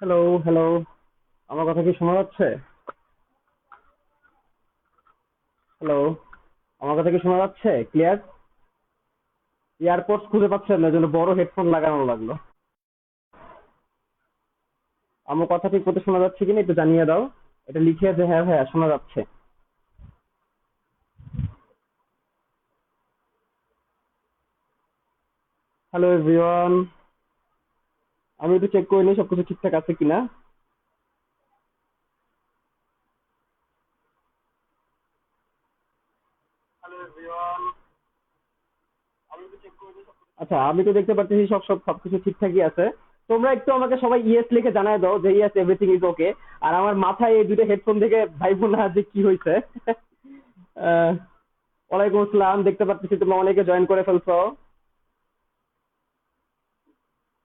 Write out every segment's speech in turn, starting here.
Hello, hello. আমার কথা কি শোনা যাচ্ছে? হ্যালো, আমার কথা কি শোনা যাচ্ছে? ক্লিয়ার? এয়ারপডস খুঁজে পাচ্ছেন না, এজন্য বড় হেডফোন লাগানো লাগলো। আমার কথা ঠিক মতো শোনা যাচ্ছে কিনা একটু জানিয়ে দাও। এটা লিখে যে হ্যাঁ হ্যাঁ শোনা যাচ্ছে। হ্যালো এভরিওয়ান, আমি একটু চেক করে নিই সবকিছু ঠিকঠাক আছে কিনা। আচ্ছা, আমি তো দেখতে পাচ্ছি সব সব সবকিছু ঠিকঠাকই আছে। তোমরা একটু আমাকে সবাই ইয়েস লিখে জানায় দাও যে ইয়েস এভরিথিং ইজ ওকে। আর আমার মাথায় এই দুটো হেডফোন থেকে ভাইবো না যে কি হয়েছে। আহ, ওয়ালাইকুম আসসালাম, দেখতে পাচ্ছি তোমরা অনেকে জয়েন করে ফেলছো।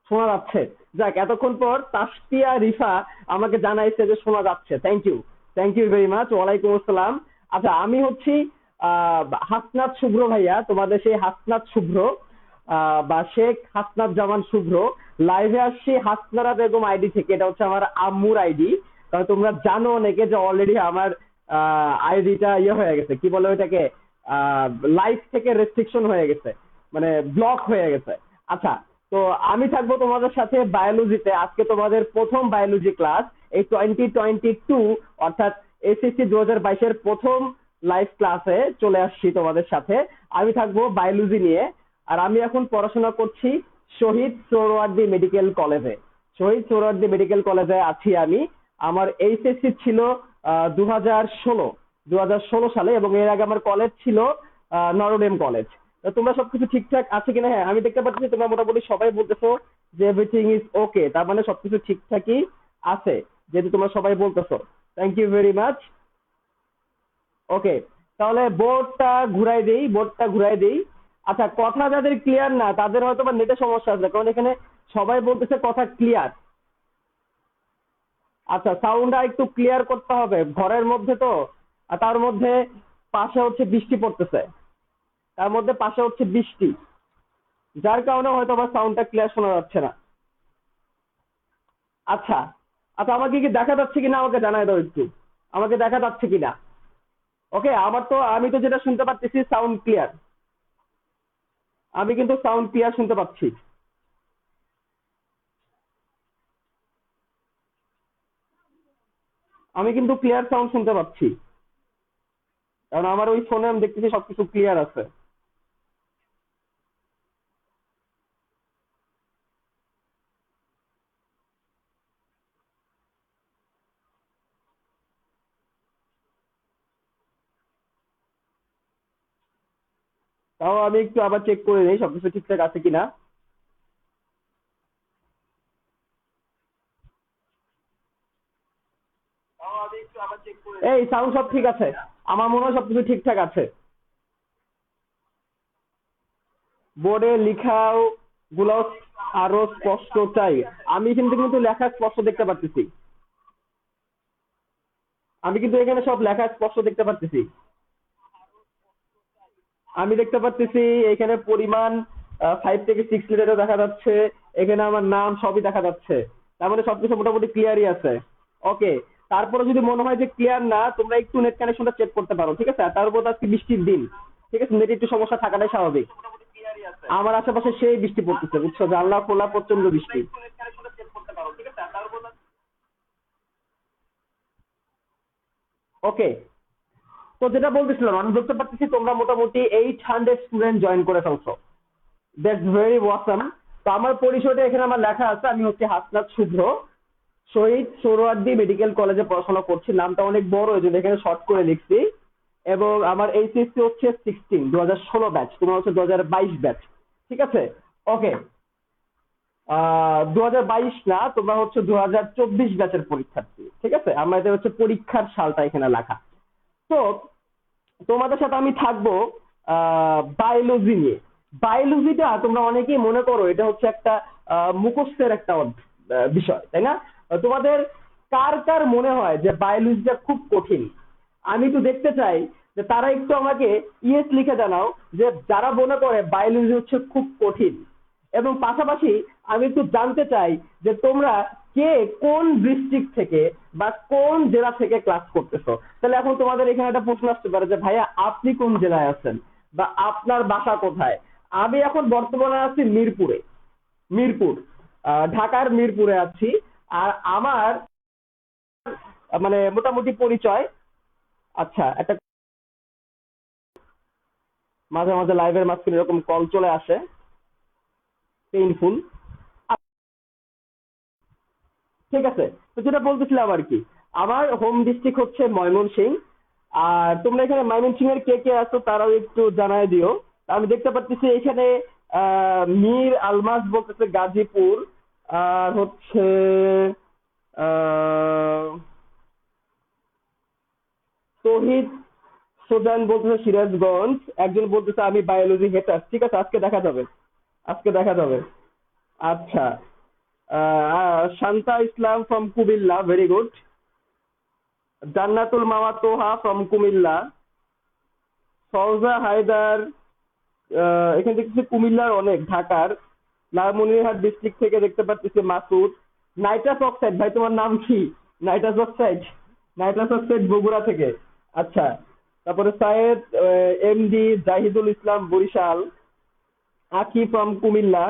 শোনা যাচ্ছে। যাক, এতক্ষণ পর তাসপিয়া রিফা আমাকে জানাইছে যে শোনা যাচ্ছে। Thank you very much. ওয়ালাইকুম আসসালাম। আচ্ছা, আমি হচ্ছি হাসনাত শুভ্র ভাইয়া, তোমাদের সেই হাসনাত শুভ্র, বা শেখ হাসনাত জামান শুভ্র। লাইভে আসছি হাসনারা বেগম আইডি থেকে, এটা হচ্ছে আমার আম্মুর আইডি। কারণ তোমরা জানো অনেকে যে অলরেডি আমার আইডিটা ইয়ে হয়ে গেছে, কি বলে ওইটাকে, লাইভ থেকে রেস্ট্রিকশন হয়ে গেছে, মানে ব্লক হয়ে গেছে। আচ্ছা, তো আমি থাকবো তোমাদের সাথে বায়োলজিতে। আজকে তোমাদের প্রথম বায়োলজি ক্লাস, এই 2022, অর্থাৎ এসএসসি 2022-এর প্রথম লাইভ ক্লাসে চলে আসছি তোমাদের সাথে। আমি থাকবো বায়োলজি নিয়ে। আর আমি এখন পড়াশোনা করছি শহীদ সোহরাওয়ার্দী মেডিকেল কলেজে। শহীদ সোহরাওয়ার্দী মেডিকেল কলেজে আছি আমি। আমার এইচএসসি ছিল 2016 সালে, এবং এর আগে আমার কলেজ ছিল নরোডেম কলেজ। তো তোমরা সবকিছু ঠিকঠাক আছে কিনা? হ্যাঁ, আমি দেখতে পাচ্ছি তোমরা মোটামুটি সবাই বলতেছো যে এভরিথিং ইজ ওকে, তার মানে সবকিছু ঠিকঠাকই আছে, যেহেতু তোমরা সবাই বলতেছো। Thank you very much. Okay, তাহলে বোর্ডটা ঘুরাই দেই। আচ্ছা, কথা যাদের ক্লিয়ার না তাদের হয়তো বা নেটের সমস্যা আছে, কারণ এখানে সবাই বলতেছে কথা ক্লিয়ার। আচ্ছা, সাউন্ডটা একটু ক্লিয়ার করতে হবে, ঘরের মধ্যে তো। আর তার মধ্যে পাশে হচ্ছে বৃষ্টি পড়তেছে, যার কারণে হয়তো বা সাউন্ডটা ক্লিয়ার শোনা যাচ্ছে না। আচ্ছা, আচ্ছা, আমাকে কি দেখা যাচ্ছে কিনা আমাকে জানাই দাও একটু। আমাকে দেখা যাচ্ছে কিনা? ওকে, আমি তো যেটা শুনতে পাচ্ছি সাউন্ড ক্লিয়ার। আমি কিন্তু সাউন্ড ক্লিয়ার শুনতে পাচ্ছি। আমি কিন্তু ক্লিয়ার সাউন্ড শুনতে পাচ্ছি, কারণ আমার ওই ফোনে আমি দেখতেছি সবকিছু ক্লিয়ার আছে। তাও আমি একটু আবার চেক করে নিই সবকিছু ঠিকঠাক আছে কিনা। এই সাউন্ড সব ঠিক আছে, আমার মনে হয় সবকিছু ঠিকঠাক আছে। বোর্ডে লেখাও গুলো আরো স্পষ্ট চাই। আমি কিন্তু লেখা স্পষ্ট দেখতে পাচ্ছি। আমি কিন্তু এখানে সব লেখা স্পষ্ট দেখতে পাচ্ছি। আমি দেখতে পাচ্ছি এখানে পরিমাণ 5 থেকে 6 লিটারও দেখা যাচ্ছে। এখানে আমার নাম সবই দেখা যাচ্ছে। তার মানে সবকিছু মোটামুটি ক্লিয়ারই আছে। ওকে, তারপরে যদি মনে হয় যে ক্লিয়ার না, তোমরা একটু নেট কানেকশনটা চেক করতে পারো, ঠিক আছে? আর তার উপর আজকে বৃষ্টির দিন, ঠিক আছে, নেট একটু সমস্যা থাকাটাই স্বাভাবিক। আমার আশেপাশে সেই বৃষ্টি পড়তেছে, বুঝছো, জানলা খোলা, প্রচন্ড বৃষ্টি। ওকে, তো যেটা বলতেছিলাম, আমি বুঝতে পারতেছি তোমরা মোটামুটি 800 স্টুডেন্ট জয়েন করে ফেলছো। That's very awesome. তো আমার পরিচয়টা এখানে আমার লেখা আছে, আমি হচ্ছে হাসনাত শুভ্র, শহীদ সোহরাওয়ার্দী মেডিকেল কলেজে পড়াশোনা করছি। নামটা অনেক বড়, এই জন্য এখানে শর্ট করে লিখছি। এবং আমার এইচএসসি হচ্ছে 2016 ব্যাচ, তোমার হচ্ছে 2022 ব্যাচ, ঠিক আছে? ওকে, 2022 না, তোমরা হচ্ছে 2024 ব্যাচের পরীক্ষার্থী, ঠিক আছে? আমাদের হচ্ছে পরীক্ষার সালটা এখানে লেখা। তো তোমাদের সাথে আমি থাকবো বায়োলজি নিয়ে। বায়োলজিটা তোমরা অনেকেই মনে করো এটা হচ্ছে একটা মুখস্থের একটা বিষয়, তাই না? তোমাদের কার কার মনে হয় যে বায়োলজিটা খুব কঠিন? আমি একটু দেখতে চাই যে তারা একটু আমাকে ইয়েস লিখে জানাও, যে যারা মনে করে বায়োলজি হচ্ছে খুব কঠিন। এবং পাশাপাশি আমি একটু জানতে চাই যে তোমরা কে কোন ডিস্ট্রিক্ট থেকে বা কোন জেলা থেকে ক্লাস করতেছো। তাহলে এখন তোমাদের এখানে একটা প্রশ্ন আসতে পারে যে ভাইয়া আপনি কোন জেলায় আছেন বা আপনার বাসা কোথায়। আমি এখন বর্তমানে আছি মিরপুরে, মিরপুর, ঢাকার মিরপুরে আছি। আর আমার মানে মোটামুটি পরিচয়, আচ্ছা একটা মাঝে মাঝে লাইভের মাঝখানে এরকম কল চলে আসে, পেইনফুল। ঠিক আছে, তো যেটা বলতেছিলাম আর কি, আমার হোম ডিস্ট্রিক্ট হচ্ছে ময়মনসিংহ। আর তোমরা এখানে ময়মনসিংহ এর কে কে আছো তারাও একটু জানায় দিও। আমি দেখতে পাচ্ছি এখানে মীর আলমাস বলতেছে গাজীপুর, আর হচ্ছে আহ তহিদ সুদান বলতেছে সিরাজগঞ্জ, একজন বলতেছে আমি বায়োলজি হেটার। ঠিক আছে, আজকে দেখা যাবে, আজকে দেখা যাবে। আচ্ছা, Shanta Islam from Comilla, very good. Jannatul Mawa Toha from Comilla. Fauja Haidar, এখানে দেখতেছি কুমিল্লার অনেক, ঢাকার লালমনিরহাট ডিস্ট্রিক্ট থেকে দেখতে পাচ্ছি মাসুদ। নাইট্রাস অক্সাইড, ভাই তোমার নাম কি? Nitrous oxide, nitrous oxide Bogura থেকে। আচ্ছা, তারপরে সায়েদ এমডি জাহিদুল ইসলাম বরিশাল, আখি ফ্রম কুমিল্লা,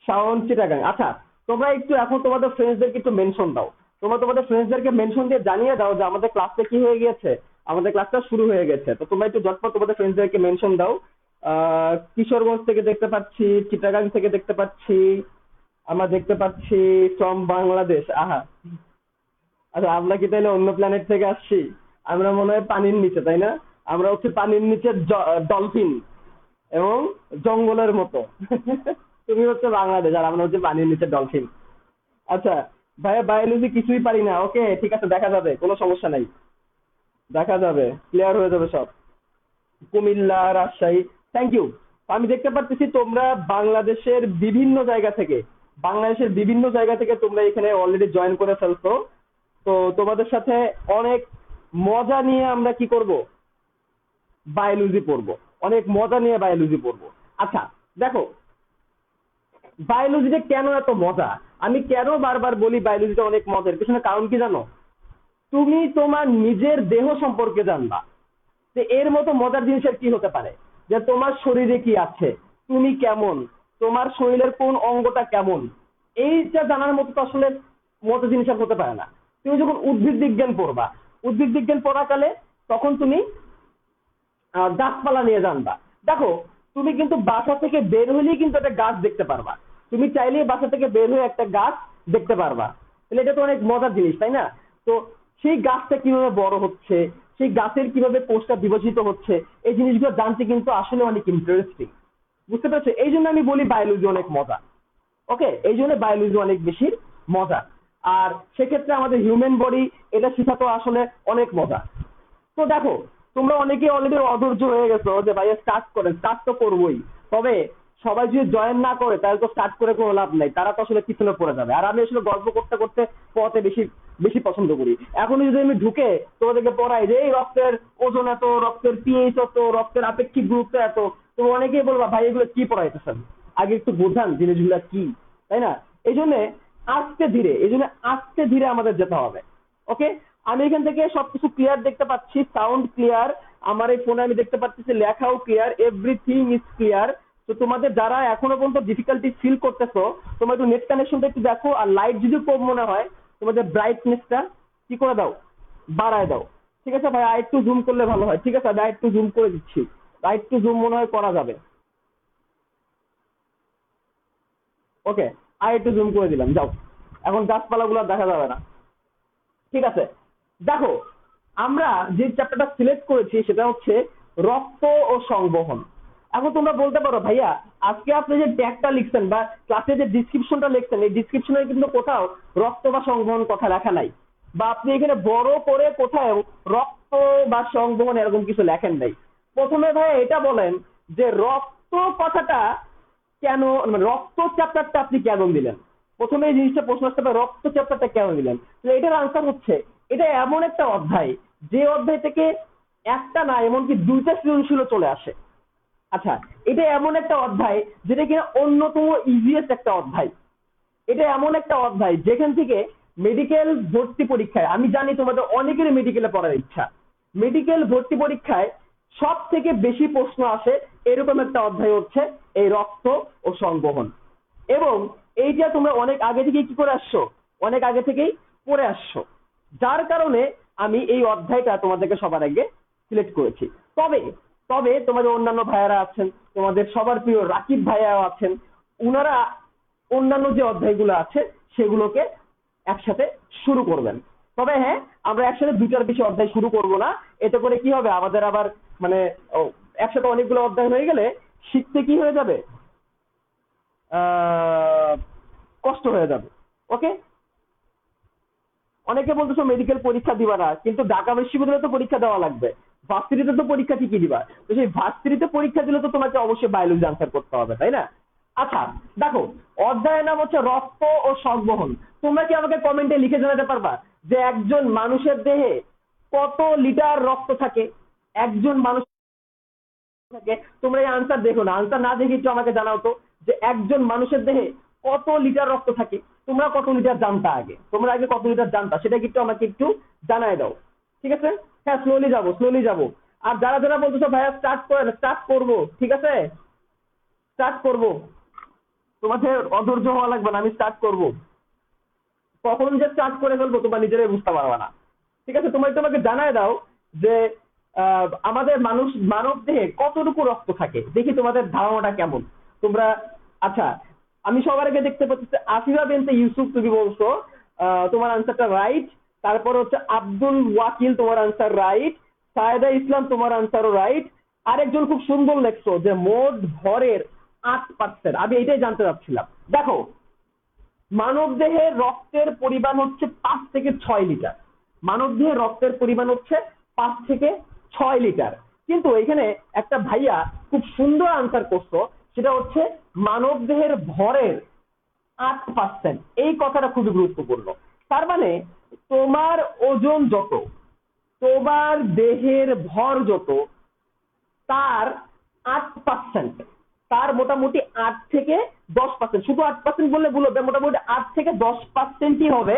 শাওন চিটাগাং। আচ্ছা, তোমরা একটু এখন তোমাদের ফ্রেন্ডসদেরকে একটু মেনশন দাও। তোমরা তোমাদের ফ্রেন্ডসদেরকে মেনশন দিয়ে জানিয়ে দাও যে আমাদের ক্লাসটা কি হয়ে গেছে, আমাদের ক্লাসটা শুরু হয়ে গেছে। তো তোমরা একটু ঝটপট তোমাদের ফ্রেন্ডসদেরকে মেনশন দাও। কিশোরগঞ্জ থেকে দেখতে পাচ্ছি, চিটাগাং থেকে দেখতে পাচ্ছি, আমরা দেখতে পাচ্ছি ফ্রম বাংলাদেশ। আহা, আচ্ছা আমরা কি তাহলে অন্য প্ল্যানেট থেকে আসছি? আমরা মনে হয় পানির নিচে, তাই না? আমরা হচ্ছে পানির নিচে ডলফিন এবং জঙ্গলের মতো। তুমি হচ্ছে বাংলাদেশ আর আমরা হচ্ছে পানির নিচে ডলফিন। আচ্ছা ভাইয়া, বায়োলজি কিছুই পারি না, ওকে ঠিক আছে, দেখা যাবে, কোনো সমস্যা নাই, দেখা যাবে, ক্লিয়ার হয়ে যাবে সব। Comilla, Rajshahi, thank you. আমি দেখতে পাচ্ছি তোমরা বাংলাদেশের বিভিন্ন জায়গা থেকে, বাংলাদেশের বিভিন্ন জায়গা থেকে তোমরা এখানে অলরেডি জয়েন করে ফেলছো। তো তোমাদের সাথে অনেক মজা নিয়ে আমরা কি করব, বায়োলজি পড়বো, অনেক মজা নিয়ে বায়োলজি পড়বো। আচ্ছা দেখো, বায়োলজিটা কেন এত মজা, আমি কেন বারবার বলি বায়োলজিটা অনেক মজার, পিছনে কারণ কি জানো? তুমি তোমার নিজের দেহ সম্পর্কে জানবা, যে এর মতো মজার জিনিস আর কি হতে পারে, যে তোমার শরীরে কি আছে, তুমি কেমন, তোমার শরীরের কোন অঙ্গটা কেমন, এইটা জানার মতো তো আসলে মজার জিনিস আর হতে পারে না। তুমি যখন উদ্ভিদ বিজ্ঞান পড়বা, উদ্ভিদ বিজ্ঞান পড়াকালে তখন তুমি গাছপালা নিয়ে জানবা। দেখো, তুমি কিন্তু বাসা থেকে বের হলেই কিন্তু একটা গাছ দেখতে পারবা, তুমি চাইলেই বাসা থেকে বের হয়ে একটা গাছ দেখতে পারবা। তাহলে এটা তো অনেক মজার জিনিস, তাই না? তো সেই গাছটা কিভাবে বড় হচ্ছে, সেই গাছের কিভাবে কোষটা বিভাজিত হচ্ছে, এই জিনিসগুলো জানতে কিন্তু আসলে অনেক ইন্টারেস্টিং। বুঝতে পারছো? এই জন্য আমি বলি বায়োলজি অনেক মজা। ওকে, এই জন্য বায়োলজি অনেক বেশি মজা। আর সেক্ষেত্রে আমাদের হিউম্যান বডি এটা শেখা তো আসলে অনেক মজা। তো দেখো, তোমরা অনেকে অলরেডি অধৈর্য হয়ে গেছো যে ভাইয়া স্টার্ট করেন, স্টার্ট তো করবোই, তবে সবাই যদি জয়েন না করে তাহলে তো স্টার্ট করে কোনো লাভ নাই, তারা তো আসলে পিছনে পড়ে যাবে। আর আমি আসলে গল্প করতে করতে পড়াতে বেশি বেশি পছন্দ করি। এখন যদি আমি ঢুকে তোমাদেরকে পড়াই যে এই রক্তের ওজন এত, রক্তের পিএইচ এত, রক্তের আপেক্ষিক গুরুত্ব এত, তো অনেকেই বলবা ভাই এগুলো কি পড়াইতেছেন, আগে একটু বোঝান জিনিসগুলো কি, তাই না? এই জন্য আস্তে ধীরে আমাদের যেতে হবে। ওকে, আমি এখান থেকে সবকিছু ক্লিয়ার দেখতে পাচ্ছি, সাউন্ড ক্লিয়ার, আমার এই ফোনে আমি দেখতে পাচ্ছি লেখাও ক্লিয়ার, এভরিথিং ইজ ক্লিয়ার। তো তোমাদের যারা এখনো পর্যন্ত ডিফিকাল্টি ফিল করতেছো, তোমরা একটু নেট কানেকশনটা একটু দেখো, আর লাইট যদি কম মনে হয় তোমাদের ব্রাইটনেসটা কি করে দাও, বাড়ায় দাও। ঠিক আছে ভাই, আর একটু জুম করলে ভালো হয়। ঠিক আছে, আমি একটু জুম করে দিচ্ছি, আর একটু জুম মনে হয় করা যাবে। ওকে, আর একটু জুম করে দিলাম, যাও, এখন গাছপালাগুলো দেখা যাবে না। ঠিক আছে, দেখো, আমরা যে চ্যাপ্টারটা সিলেক্ট করেছি সেটা হচ্ছে রক্ত ও সংবহন। এখন তোমরা বলতে পারো ভাইয়া আজকে আপনি যে ট্যাগটা লিখছেন বা ক্লাসে যে ডিসক্রিপশনটা লিখছেন, এই ডিসক্রিপশনে কিন্তু কোথাও রক্ত বা সংবহন কথা লেখা নাই, বা আপনি এখানে বড় করে কোথাও রক্ত বা সংবহন এরকম কিছু লেখেন নাই। প্রথমে ভাইয়া এটা বলেন যে রক্ত কথাটা কেন, মানে রক্ত চ্যাপ্টারটা আপনি কেন দিলেন? প্রথমে এই জিনিসটা প্রশ্ন আসতে পারে, রক্ত চ্যাপ্টারটা কেন দিলেন? তো এটার আনসার হচ্ছে এটা এমন একটা অধ্যায় যে অধ্যায় থেকে একটা না এমনকি দুইটা সৃজনশীল চলে আসে। আচ্ছা, এটা এমন একটা অধ্যায় যেটা কিনা অন্যতম ইজিয়েস্ট একটা অধ্যায়। এটা এমন একটা অধ্যায় যেখান থেকে মেডিকেল ভর্তি পরীক্ষায়, আমি জানি তোমাদের অনেকেরই মেডিকেলে পড়ার ইচ্ছা, মেডিকেল ভর্তি পরীক্ষায় সব থেকে বেশি প্রশ্ন আসে এরকম একটা অধ্যায় হচ্ছে এই রক্ত ও সংবহন। এবং এইটা তোমরা অনেক আগে থেকেই কি করে আসছো, অনেক আগে থেকেই পড়ে আসছো, যার কারণে আমি এই অধ্যায়টা তোমাদেরকে সবার আগে সিলেক্ট করেছি। তবে তবে তোমাদের অন্যান্য ভাইয়ারা আছেন, তোমাদের সবার প্রিয় রাকিব ভাইয়াও আছেন, উনারা অন্যান্য যে অধ্যায়গুলো আছে সেগুলোকে একসাথে শুরু করবেন। তবে হ্যাঁ, আমরা একসাথে দুটার বেশি অধ্যায় শুরু করব না, এতে করে কি হবে আমাদের আবার মানে একসাথে অনেকগুলো অধ্যায় হয়ে গেলে শিখতে কি হয়ে যাবে, কষ্ট হয়ে যাবে। ওকে, অনেকে বলতেছো মেডিকেল পরীক্ষা দিবা না, কিন্তু ঢাকা বিশ্ববিদ্যালয়ে তো পরীক্ষা দেওয়া লাগবে, ভার্সিটিতে তো পরীক্ষা ঠিকই দিবা, তো সেই ভার্সিটিতে পরীক্ষা দিলে তো তোমাকে অবশ্যই বায়োলজি আনসার করতে হবে, তাই না? আচ্ছা দেখো, অধ্যায়ের নাম হচ্ছে রক্ত ও সংবহন। তোমরা কি আমাকে কমেন্টে লিখে জানাতে পারবা যে একজন মানুষের দেহে কত লিটার রক্ত থাকে? একজন মানুষ থাকে, তোমরা এই আনসার দেখো না, আনসার না দেখে একটু আমাকে জানাও তো যে একজন মানুষের দেহে কত লিটার রক্ত থাকে। তোমরা কত লিটার জানতা আগে, তোমরা আগে কত লিটার জানতা সেটা কিন্তু আমাকে একটু জানাই দাও, ঠিক আছে? হ্যাঁ, স্লোলি যাবো স্লোলি যাবো। আর যারা যারা বলতেছো ভাইয়া স্টার্ট করে, স্টার্ট করবো, ঠিক আছে, স্টার্ট করবো, তোমাদের অধৈর্য হওয়া লাগবে না, আমি স্টার্ট করবো। কখন যে স্টার্ট করে ফেলবো তোমরা নিজেরাই বুঝতে পারবা না, ঠিক আছে? তোমরা একটু আমাকে জানায় দাও যে আমাদের মানব দেহে কতটুকু রক্ত থাকে, দেখি তোমাদের ধারণাটা কেমন তোমরা। আচ্ছা, আমি সবার আগে দেখতে পাচ্ছি আসিফা বিনতে ইউসুফ, তুমি বলছো তোমার আনসারটা রাইট। তারপর হচ্ছে আব্দুল ওয়াকিল, তোমার আনসার রাইট। সায়েদা ইসলাম, তোমার আনসারও রাইট। আরেকজন খুব সুন্দর লেখছো যে মোট ভরের 8%। আমি এটাই জানতে চাচ্ছিলাম। দেখো, মানব দেহের রক্তের পরিমাণ হচ্ছে 5 থেকে 6 লিটার। মানব দেহের রক্তের পরিমাণ হচ্ছে 5 থেকে 6 লিটার। কিন্তু এখানে একটা ভাইয়া খুব সুন্দর আনসার করছো, সেটা হচ্ছে মানব দেহের ভরের 8%। এই কথাটা খুবই গুরুত্বপূর্ণ। তার মানে তোমার ওজন যত, তোমার দেহের ভর যত, তার 8%, তার মোটামুটি 8 থেকে 10%, শুধু 8% বললে ভুল হবে, মোটামুটি 8 থেকে 10%ই হবে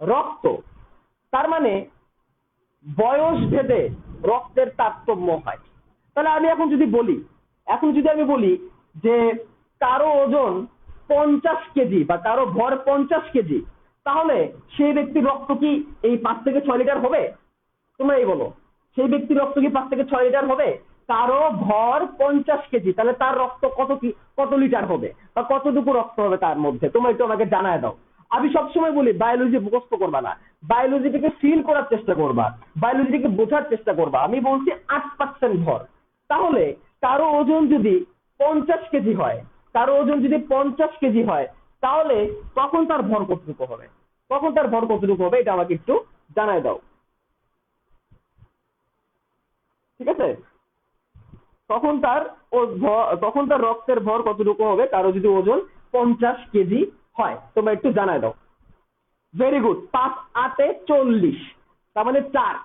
রক্ত। তার মানে বয়স ভেদে রক্তের তারতম্য হয়। তাহলে আমি এখন যদি আমি বলি যে কারো ওজন 50 কেজি বা কারো ভর 50 কেজি, তাহলে সেই ব্যক্তির রক্ত কি এই 5 থেকে 6 লিটার হবে? তোমরা এই বলো, সেই ব্যক্তির রক্ত কি 5 থেকে 6 লিটার হবে? কারো ভর 50 কেজি, তাহলে তার রক্ত কত লিটার হবে বা কতটুকু রক্ত হবে তার মধ্যে? তোমরা একটু আমাকে জানায় দাও। আমি সবসময় বলি বায়োলজি মুখস্থ করবা না, বায়োলজিটাকে ফিল করার চেষ্টা করবা, বায়োলজিটাকে বোঝার চেষ্টা করবা। আমি বলছি 8% ভর। তাহলে কারো ওজন যদি 50 কেজি হয়, কারো ওজন যদি 50 কেজি হয়, তাহলে তখন তার ভর কতটুকু হবে? তখন তার ভর কতটুকু হবে এটা আমাকে একটু জানায় দাও, ঠিক আছে? তখন তার রক্তের ভর কতটুকু হবে কারো যদি ওজন 50 কেজি হয়? তোমরা একটু জানায় দাও। ভেরি গুড, 5 8 এ 40, তার মানে 4,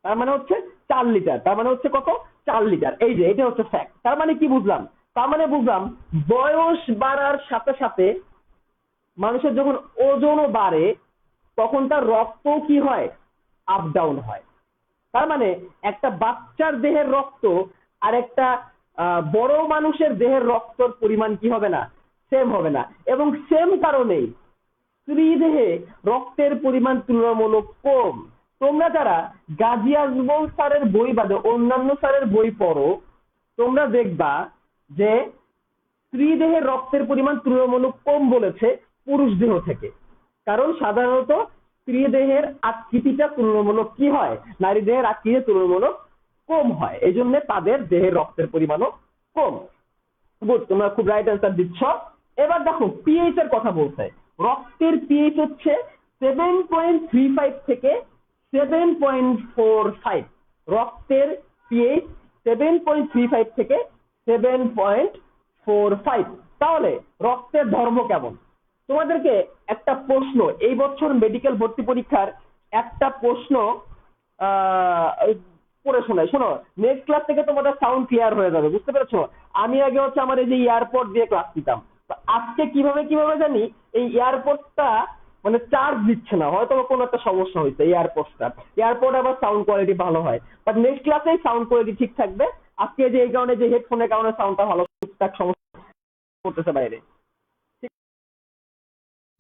তার মানে হচ্ছে 4 লিটার, তার মানে হচ্ছে কত? 4 লিটার। এই যে এটা হচ্ছে ফ্যাক্ট। তার মানে কি বুঝলাম? তার মানে বুঝলাম বয়স বাড়ার সাথে সাথে মানুষের যখন ওজনও বাড়ে তখন তার রক্ত কি হয়? আপ ডাউন হয়। তার মানে একটা বাচ্চার দেহের রক্ত আর একটা বড় মানুষের দেহের রক্তর পরিমাণ কি হবে না? সেম হবে না। এবং সেম কারণেই স্ত্রী দেহে রক্তের পরিমাণ তুলনামূলক কম। তোমরা যারা গাজী আজমল স্যারের বই বাদে অন্যান্য স্যারের বই পড়ো, তোমরা দেখবা যে স্ত্রী দেহের রক্তের পরিমাণ তুলনামূলক কম বলেছে পুরুষ দেহ থেকে। কারণ সাধারণত স্ত্রী দেহের আকৃতিটা তুলনামূলক কি হয়? নারী দেহের আকৃতি তুলনামূলক কম হয়, এই জন্য তাদের দেহের রক্তের পরিমাণও কম। গুড, তোমরা খুব রাইট অ্যান্সার দিচ্ছ। এবার দেখো পিএইচ এর কথা বলছে। রক্তের পিএইচ হচ্ছে 7.35 থেকে 7.45। রক্তের পিএইচ 7.35 থেকে 7.45। তাহলে রক্তের ধর্ম কেমন? তোমাদেরকে একটা প্রশ্ন, এই বছর মেডিকেল ভর্তি পরীক্ষার একটা প্রশ্ন পড়ে শোনাই, শোনো। নেক্সট ক্লাস থেকে তোমাদের সাউন্ড ক্লিয়ার হয়ে যাবে, বুঝতে পেরেছো? আমি আগে হচ্ছে আমার এই যে এয়ারপড দিয়ে ক্লাস নিতাম, আজকে কিভাবে জানি এই এয়ারপোর্টটা মানে চার্জ দিচ্ছে না, হয়তো কোনো একটা সমস্যা হয়েছে এয়ারপোর্টটা। এয়ারপোর্ট আবার সাউন্ড কোয়ালিটি ভালো হয়, বাট নেক্সট ক্লাসে সাউন্ড কোয়ালিটি ঠিক থাকবে। আজকে যে এই কারণে যে হেডফোনের কারণে সাউন্ডটা ভালো, টুকটাক সমস্যা করতেছে বাইরে,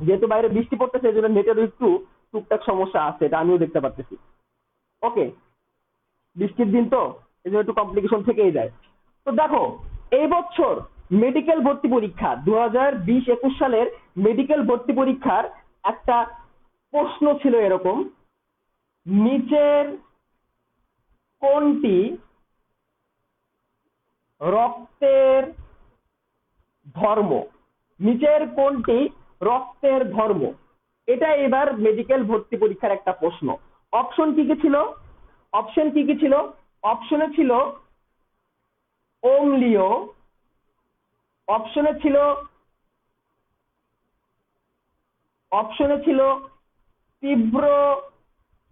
যেহেতু বাইরে বৃষ্টি পড়তেছে এই জন্য নেটের একটু টুকটাক সমস্যা আছে, এটা আমিও দেখতে পাচ্ছি। ওকে, বৃষ্টির দিন তো এই জন্য একটু কমপ্লিকেশন থেকেই যায়। তো দেখো, এই বছর মেডিকেল ভর্তি পরীক্ষা 2020-21 সালের মেডিকেল ভর্তি পরীক্ষার একটা প্রশ্ন ছিল এরকম, নিচের কোনটি রক্তের ধর্ম? নিচের কোনটি রক্তের ধর্ম? এটা এবার মেডিকেল ভর্তি পরীক্ষার একটা প্রশ্ন। অপশন কি কি ছিল? অপশনে ছিল অম্লীয়, অপশনে ছিল তীব্র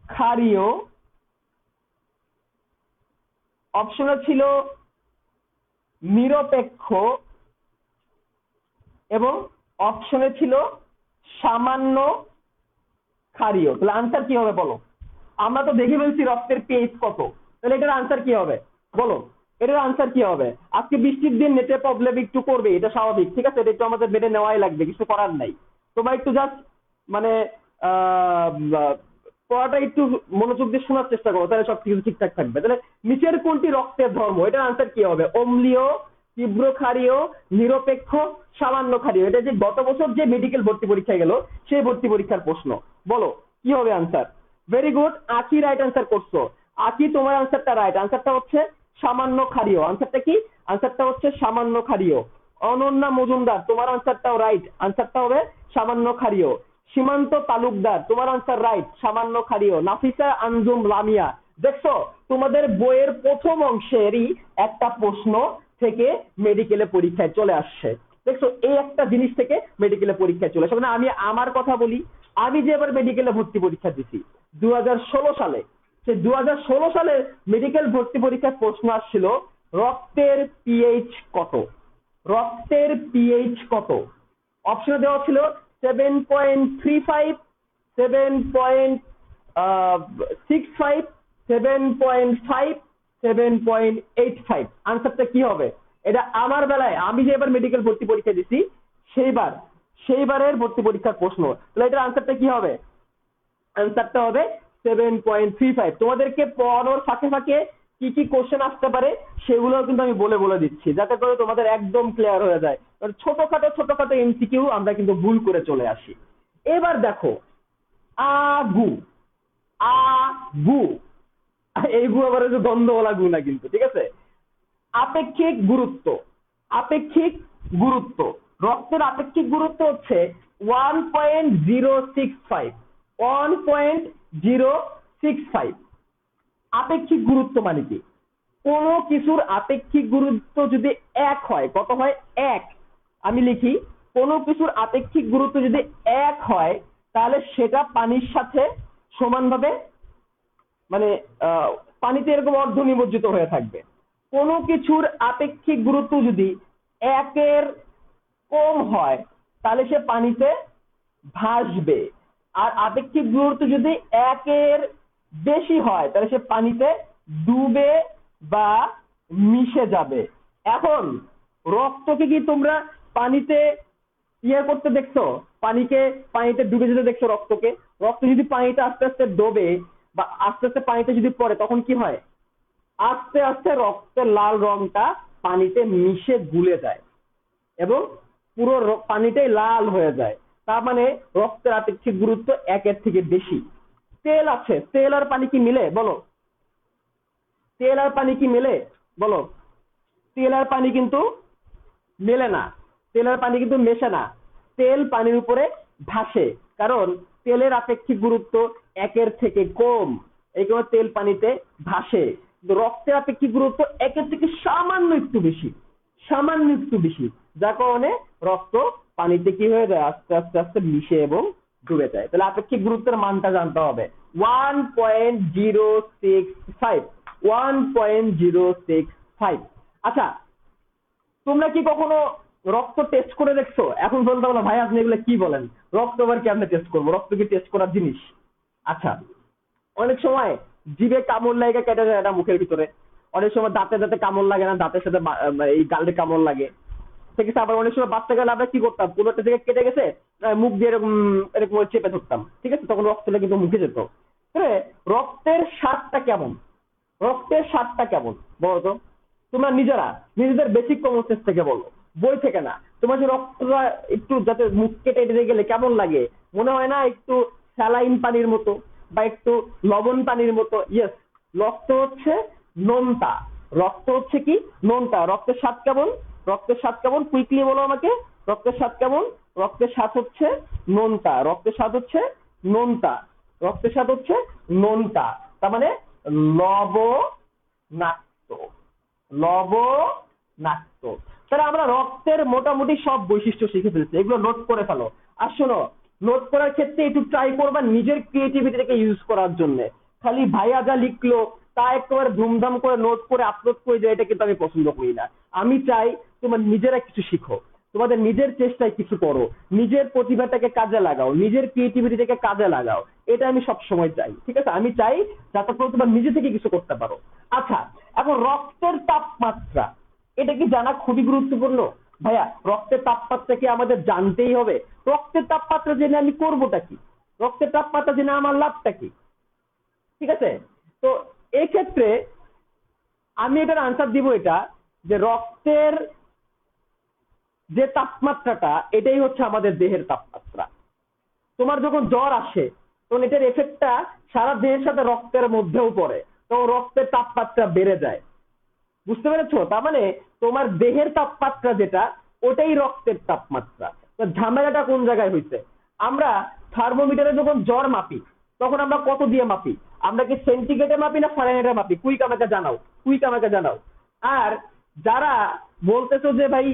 ক্ষারীয়, অপশনে ছিল নিরপেক্ষ, এবং অপশনে ছিল সামান্য ক্ষারীয়। তাহলে আনসার কি হবে বলো? আমরা তো দেখে ফেলছি রক্তের পিএইচ কত, তাহলে এটার আনসার কি হবে বলো? এটার আনসার কি হবে? আজকে বৃষ্টির দিন নেটে প্রবলেম একটু করবে, এটা স্বাভাবিক, ঠিক আছে, এটা একটু আমাদের মেনে নেওয়াই লাগবে, কিছু করার নাই। তোমরা একটু জাস্ট মানে পড়াটা একটু মনোযোগ দিয়ে শোনার চেষ্টা করো, তাহলে সবকিছু ঠিকঠাক থাকবে। তাহলে নিচের কোনটি রক্তের ধর্ম, এটার আনসার কি হবে? অম্লীয়, তীব্র ক্ষারীয়, নিরপেক্ষ, সামান্য ক্ষারীয়। এটা যে গত বছর যে মেডিকেল ভর্তি পরীক্ষা গেল সেই ভর্তি পরীক্ষার প্রশ্ন, বলো কি হবে আনসার? ভেরি গুড, আকি রাইট আনসার করছো। আকি, তোমার আনসারটা রাইট, আনসারটা হচ্ছে সামান্য ক্ষারীয়। আনসারটা কি? আনসারটা হচ্ছে সামান্য ক্ষারীয়। অনন্যা মজুমদার, তোমার আনসারটাও রাইট, আনসারটা হবে সামান্য ক্ষারীয়। সীমান্ত তালুকদার, তোমার আনসার রাইট, সামান্য ক্ষারীয়। নাফিসা আঞ্জুম লামিয়া, দেখছো তোমাদের বইয়ের প্রথম অংশেরই একটা প্রশ্ন থেকে মেডিকেলে পরীক্ষায় চলে আসছে। দেখছো, এই একটা জিনিস থেকে মেডিকেলে পরীক্ষায় চলে আসে। মানে আমি আমার কথা বলি, আমি যে এবার মেডিকেলে ভর্তি পরীক্ষা দিছি 2016 সালে, সে 2016 সালে মেডিকেল ভর্তি পরীক্ষার প্রশ্ন আসছিল রক্তের পিএইচ কত? রক্তের পিএইচ কত? অপশনে দেওয়া ছিল 7.35, 7.65, 7.5, 7.85। আনসারটা কি হবে? এটা আমার বেলায় আমি যে এবার মেডিকেল ভর্তি পরীক্ষা দিছি সেইবারের ভর্তি পরীক্ষার প্রশ্ন। তাহলে এটার আনসারটা কি হবে? আনসারটা হবে 7.35। তোমাদেরকে পড়ানোর ফাঁকে ফাঁকে কি কি কোশ্চেন আসতে পারে সেগুলো কিন্তু আমি বলে দিচ্ছি, যাতে করে তোমাদের একদম ক্লিয়ার হয়ে যায়। ছোটখাটো এমসিকিউ আমরা কিন্তু ভুল করে চলে আসি। এবার দেখো, আগু, আগু, এই গু আবার দ্বন্দ্বওয়ালা গু না কিন্তু, ঠিক আছে। আপেক্ষিক গুরুত্ব, আপেক্ষিক গুরুত্ব, রক্তের আপেক্ষিক গুরুত্ব হচ্ছে 1.065, 1.065। আপেক্ষিক গুরুত্ব মানে কি? কোন কিছুর আপেক্ষিক গুরুত্ব যদি 1 হয়, কত হয়? 1। আমি লিখি, কোন কিছুর আপেক্ষিক গুরুত্ব যদি 1 হয় তাহলে সেটা পানির সাথে সমানভাবে মানে পানিতে এরকম অর্ধ নিমজ্জিত হয়ে থাকবে। কোন কিছুর আপেক্ষিক গুরুত্ব যদি 1-এর কম হয় তাহলে সে পানিতে ভাসবে, আর আপেক্ষিক গুরুত্ব যদি 1-এর বেশি হয় তাহলে সে পানিতে ডুবে বা মিশে যাবে। এখন রক্তকে কি তোমরা পানিতে করতে দেখছো? পানিতে ডুবে যেতে দেখছো রক্তকে? রক্ত যদি পানিতে আস্তে আস্তে ডোবে বা আস্তে আস্তে পানিতে যদি পড়ে তখন কি হয়? আস্তে আস্তে রক্তের লাল রংটা পানিতে মিশে গুলে যায় এবং পুরো পানিটাই লাল হয়ে যায়। তার মানে রক্তের আপেক্ষিক গুরুত্ব 1-এর থেকে বেশি। তেল আছে, তেল আর পানি কি মিলে বলো? তেল আর পানি কি মেলে বলো? তেল আর পানি কিন্তু মেলে না, তেল আর পানি কিন্তু মেশে না। তেল পানির উপরে ভাসে, কারণ তেলের আপেক্ষিক গুরুত্ব 1-এর থেকে কম, এই কারণে তেল পানিতে ভাসে। কিন্তু রক্তের আপেক্ষিক গুরুত্ব 1-এর থেকে সামান্য একটু বেশি, সামান্য একটু বেশি, যার কারণে রক্ত পানিতে কি হয়ে যায়? আস্তে আস্তে আস্তে মিশে এবং ডুবে যায়। তাহলে আপেক্ষিক গুরুত্বের মানটা জানতে হবে 1.065, 1.065। আচ্ছা, তোমরা কি কখনো রক্ত টেস্ট করে দেখছো? এখন বলতে বলো ভাই আপনি এগুলো কি বলেন, রক্ত আবার কেমনে টেস্ট করবো, রক্ত কি টেস্ট করার জিনিস? আচ্ছা, অনেক সময় জিভে কামড় লাগে কেটে যায় এটা মুখের ভিতরে, অনেক সময় দাঁতে দাঁতে কামড় লাগে না, দাঁতের সাথে এই গালে কামড় লাগে, ঠিক আছে। আবার অনেক সময় বাচ্চা গেলে আমরা কি করতাম, কোনো একটা জায়গায় কেটে গেছে, মুখ দিয়ে এরকম এরকম করে চেপে ধরতাম, ঠিক আছে, তখন রক্ত লেগে কিন্তু মুখে যেত। হ্যাঁ, রক্তের স্বাদটা কেমন, রক্তের স্বাদটা কেমন বলো তো? তোমরা নিজেরা নিজেদের বেসিক কমন সেন্স থেকে বলো, বই থেকে না। তোমার যে রক্তটা একটু যাতে মুখ কেটে এড়ে গেলে কেমন লাগে, মনে হয় না একটু স্যালাইন পানির মতো বা একটু লবণ পানির মতো? ইয়েস, রক্ত হচ্ছে নোনতা, রক্ত হচ্ছে কি নোনতা। রক্তের স্বাদ কেমন, রক্তের স্বাদ কেমন কুইকলি বলো আমাকে, রক্তের স্বাদ কেমন? রক্তের স্বাদ হচ্ছে নোনতা, রক্তের স্বাদ হচ্ছে নোনতা, রক্তের স্বাদ হচ্ছে নোনতা, তার মানে লবণাক্ত, লবণাক্ত। তাহলে আমরা রক্তের মোটামুটি সব বৈশিষ্ট্য শিখে ফেলছি, এগুলো নোট করে ফেলো। আর শোনো, নোট করার ক্ষেত্রে একটু ট্রাই করবা নিজের ক্রিয়েটিভিটিকে ইউজ করার জন্য। খালি ভাইয়া যা লিখলো তা একেবারে ধুমধাম করে নোট করে আপলোড করে দেয়, এটা কিন্তু আমি পছন্দ করি না। আমি চাই তোমার নিজেরা কিছু শিখো, তোমাদের নিজের চেষ্টায় কিছু করো, নিজের প্রতিভাটাকে কাজে লাগাও, নিজের ক্রিয়েটিভিটিটাকে কাজে লাগাও, এটা আমি সব সময় চাই, ঠিক আছে। আমি চাই যাতে করে তোমার নিজে থেকে কিছু করতে পারো। আচ্ছা, এখন রক্তের তাপমাত্রা, এটা কি জানা খুবই গুরুত্বপূর্ণ। ভাইয়া রক্তের তাপমাত্রা কি আমাদের জানতেই হবে? রক্তের তাপমাত্রা জেনে আমি করবোটা কি, রক্তের তাপমাত্রা জেনে আমার লাভটা কি? ঠিক আছে, তো এই ক্ষেত্রে আমি এটার আনসার দিব এটা, যে রক্তের যে তাপমাত্রাটা এটাই হচ্ছে আমাদের দেহের তাপমাত্রা। তোমার যখন জ্বর আসে তখন এটার এফেক্টটা সারা দেহের সাথে রক্তের মধ্যেও পড়ে, তখন রক্তের তাপমাত্রা বেড়ে যায়। বুঝতে পেরেছো? তার মানে তোমার দেহের তাপমাত্রা যেটা, ওটাই রক্তের তাপমাত্রা। তো ঝামেলাটা কোন জায়গায় হইছে, আমরা থার্মোমিটারে যখন জ্বর মাপি তখন আমরা কত দিয়ে মাপি? আমরা কি সেন্টিগ্রেডে মাপি না ফারেনহাইটে মাপি? কুইক আমাকে জানাও, কুইক আমাকে জানাও। আর যারা বলতেছো যে ভাই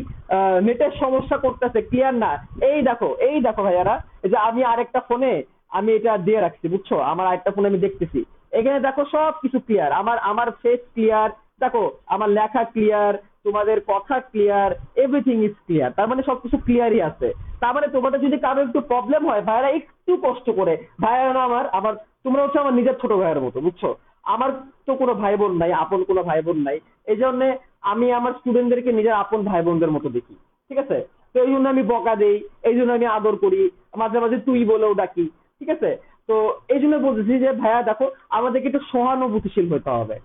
নেটের সমস্যা করতেছে, ক্লিয়ার না, এই দেখো, এই দেখো ভাইয়ারা, এই যে আমি আরেকটা ফোনে আমি এটা দিয়ে রাখছি, বুঝছো, আমার আরেকটা ফোনে আমি দেখতেছি, এখানে দেখো সব কিছু ক্লিয়ার, আমার আমার ফেস ক্লিয়ার, দেখো আমার লেখা ক্লিয়ার, তোমাদের কথা ক্লিয়ার, এভরিথিং ইজ ক্লিয়ার, তার মানে সবকিছু ক্লিয়ারই আছে। তার মানে তোমাদের যদি কারো একটু প্রবলেম হয়, ভাইয়ারা একটু কষ্ট করে, ভাইয়ারা না আমার আমার তোমরা হচ্ছে আমার নিজের ছোট ভাইয়ের মতো, বুঝছো। আমার তো কোনো ভাই বোন নাই, আপন কোনো ভাই বোন নাই, এই জন্য আমি আমার স্টুডেন্টদেরকে নিজের আপন ভাই বোনদের মতো দেখি, ঠিক আছে। তো এই জন্য আমি বকা দেই, এই জন্য আমি আদর করি, মাঝে মাঝে তুই বলেও ডাকি, ঠিক আছে। তো এই জন্য বলতেছি যে ভাইয়া দেখো, আমাদেরকে একটু সহানুভূতিশীল হতে হবে।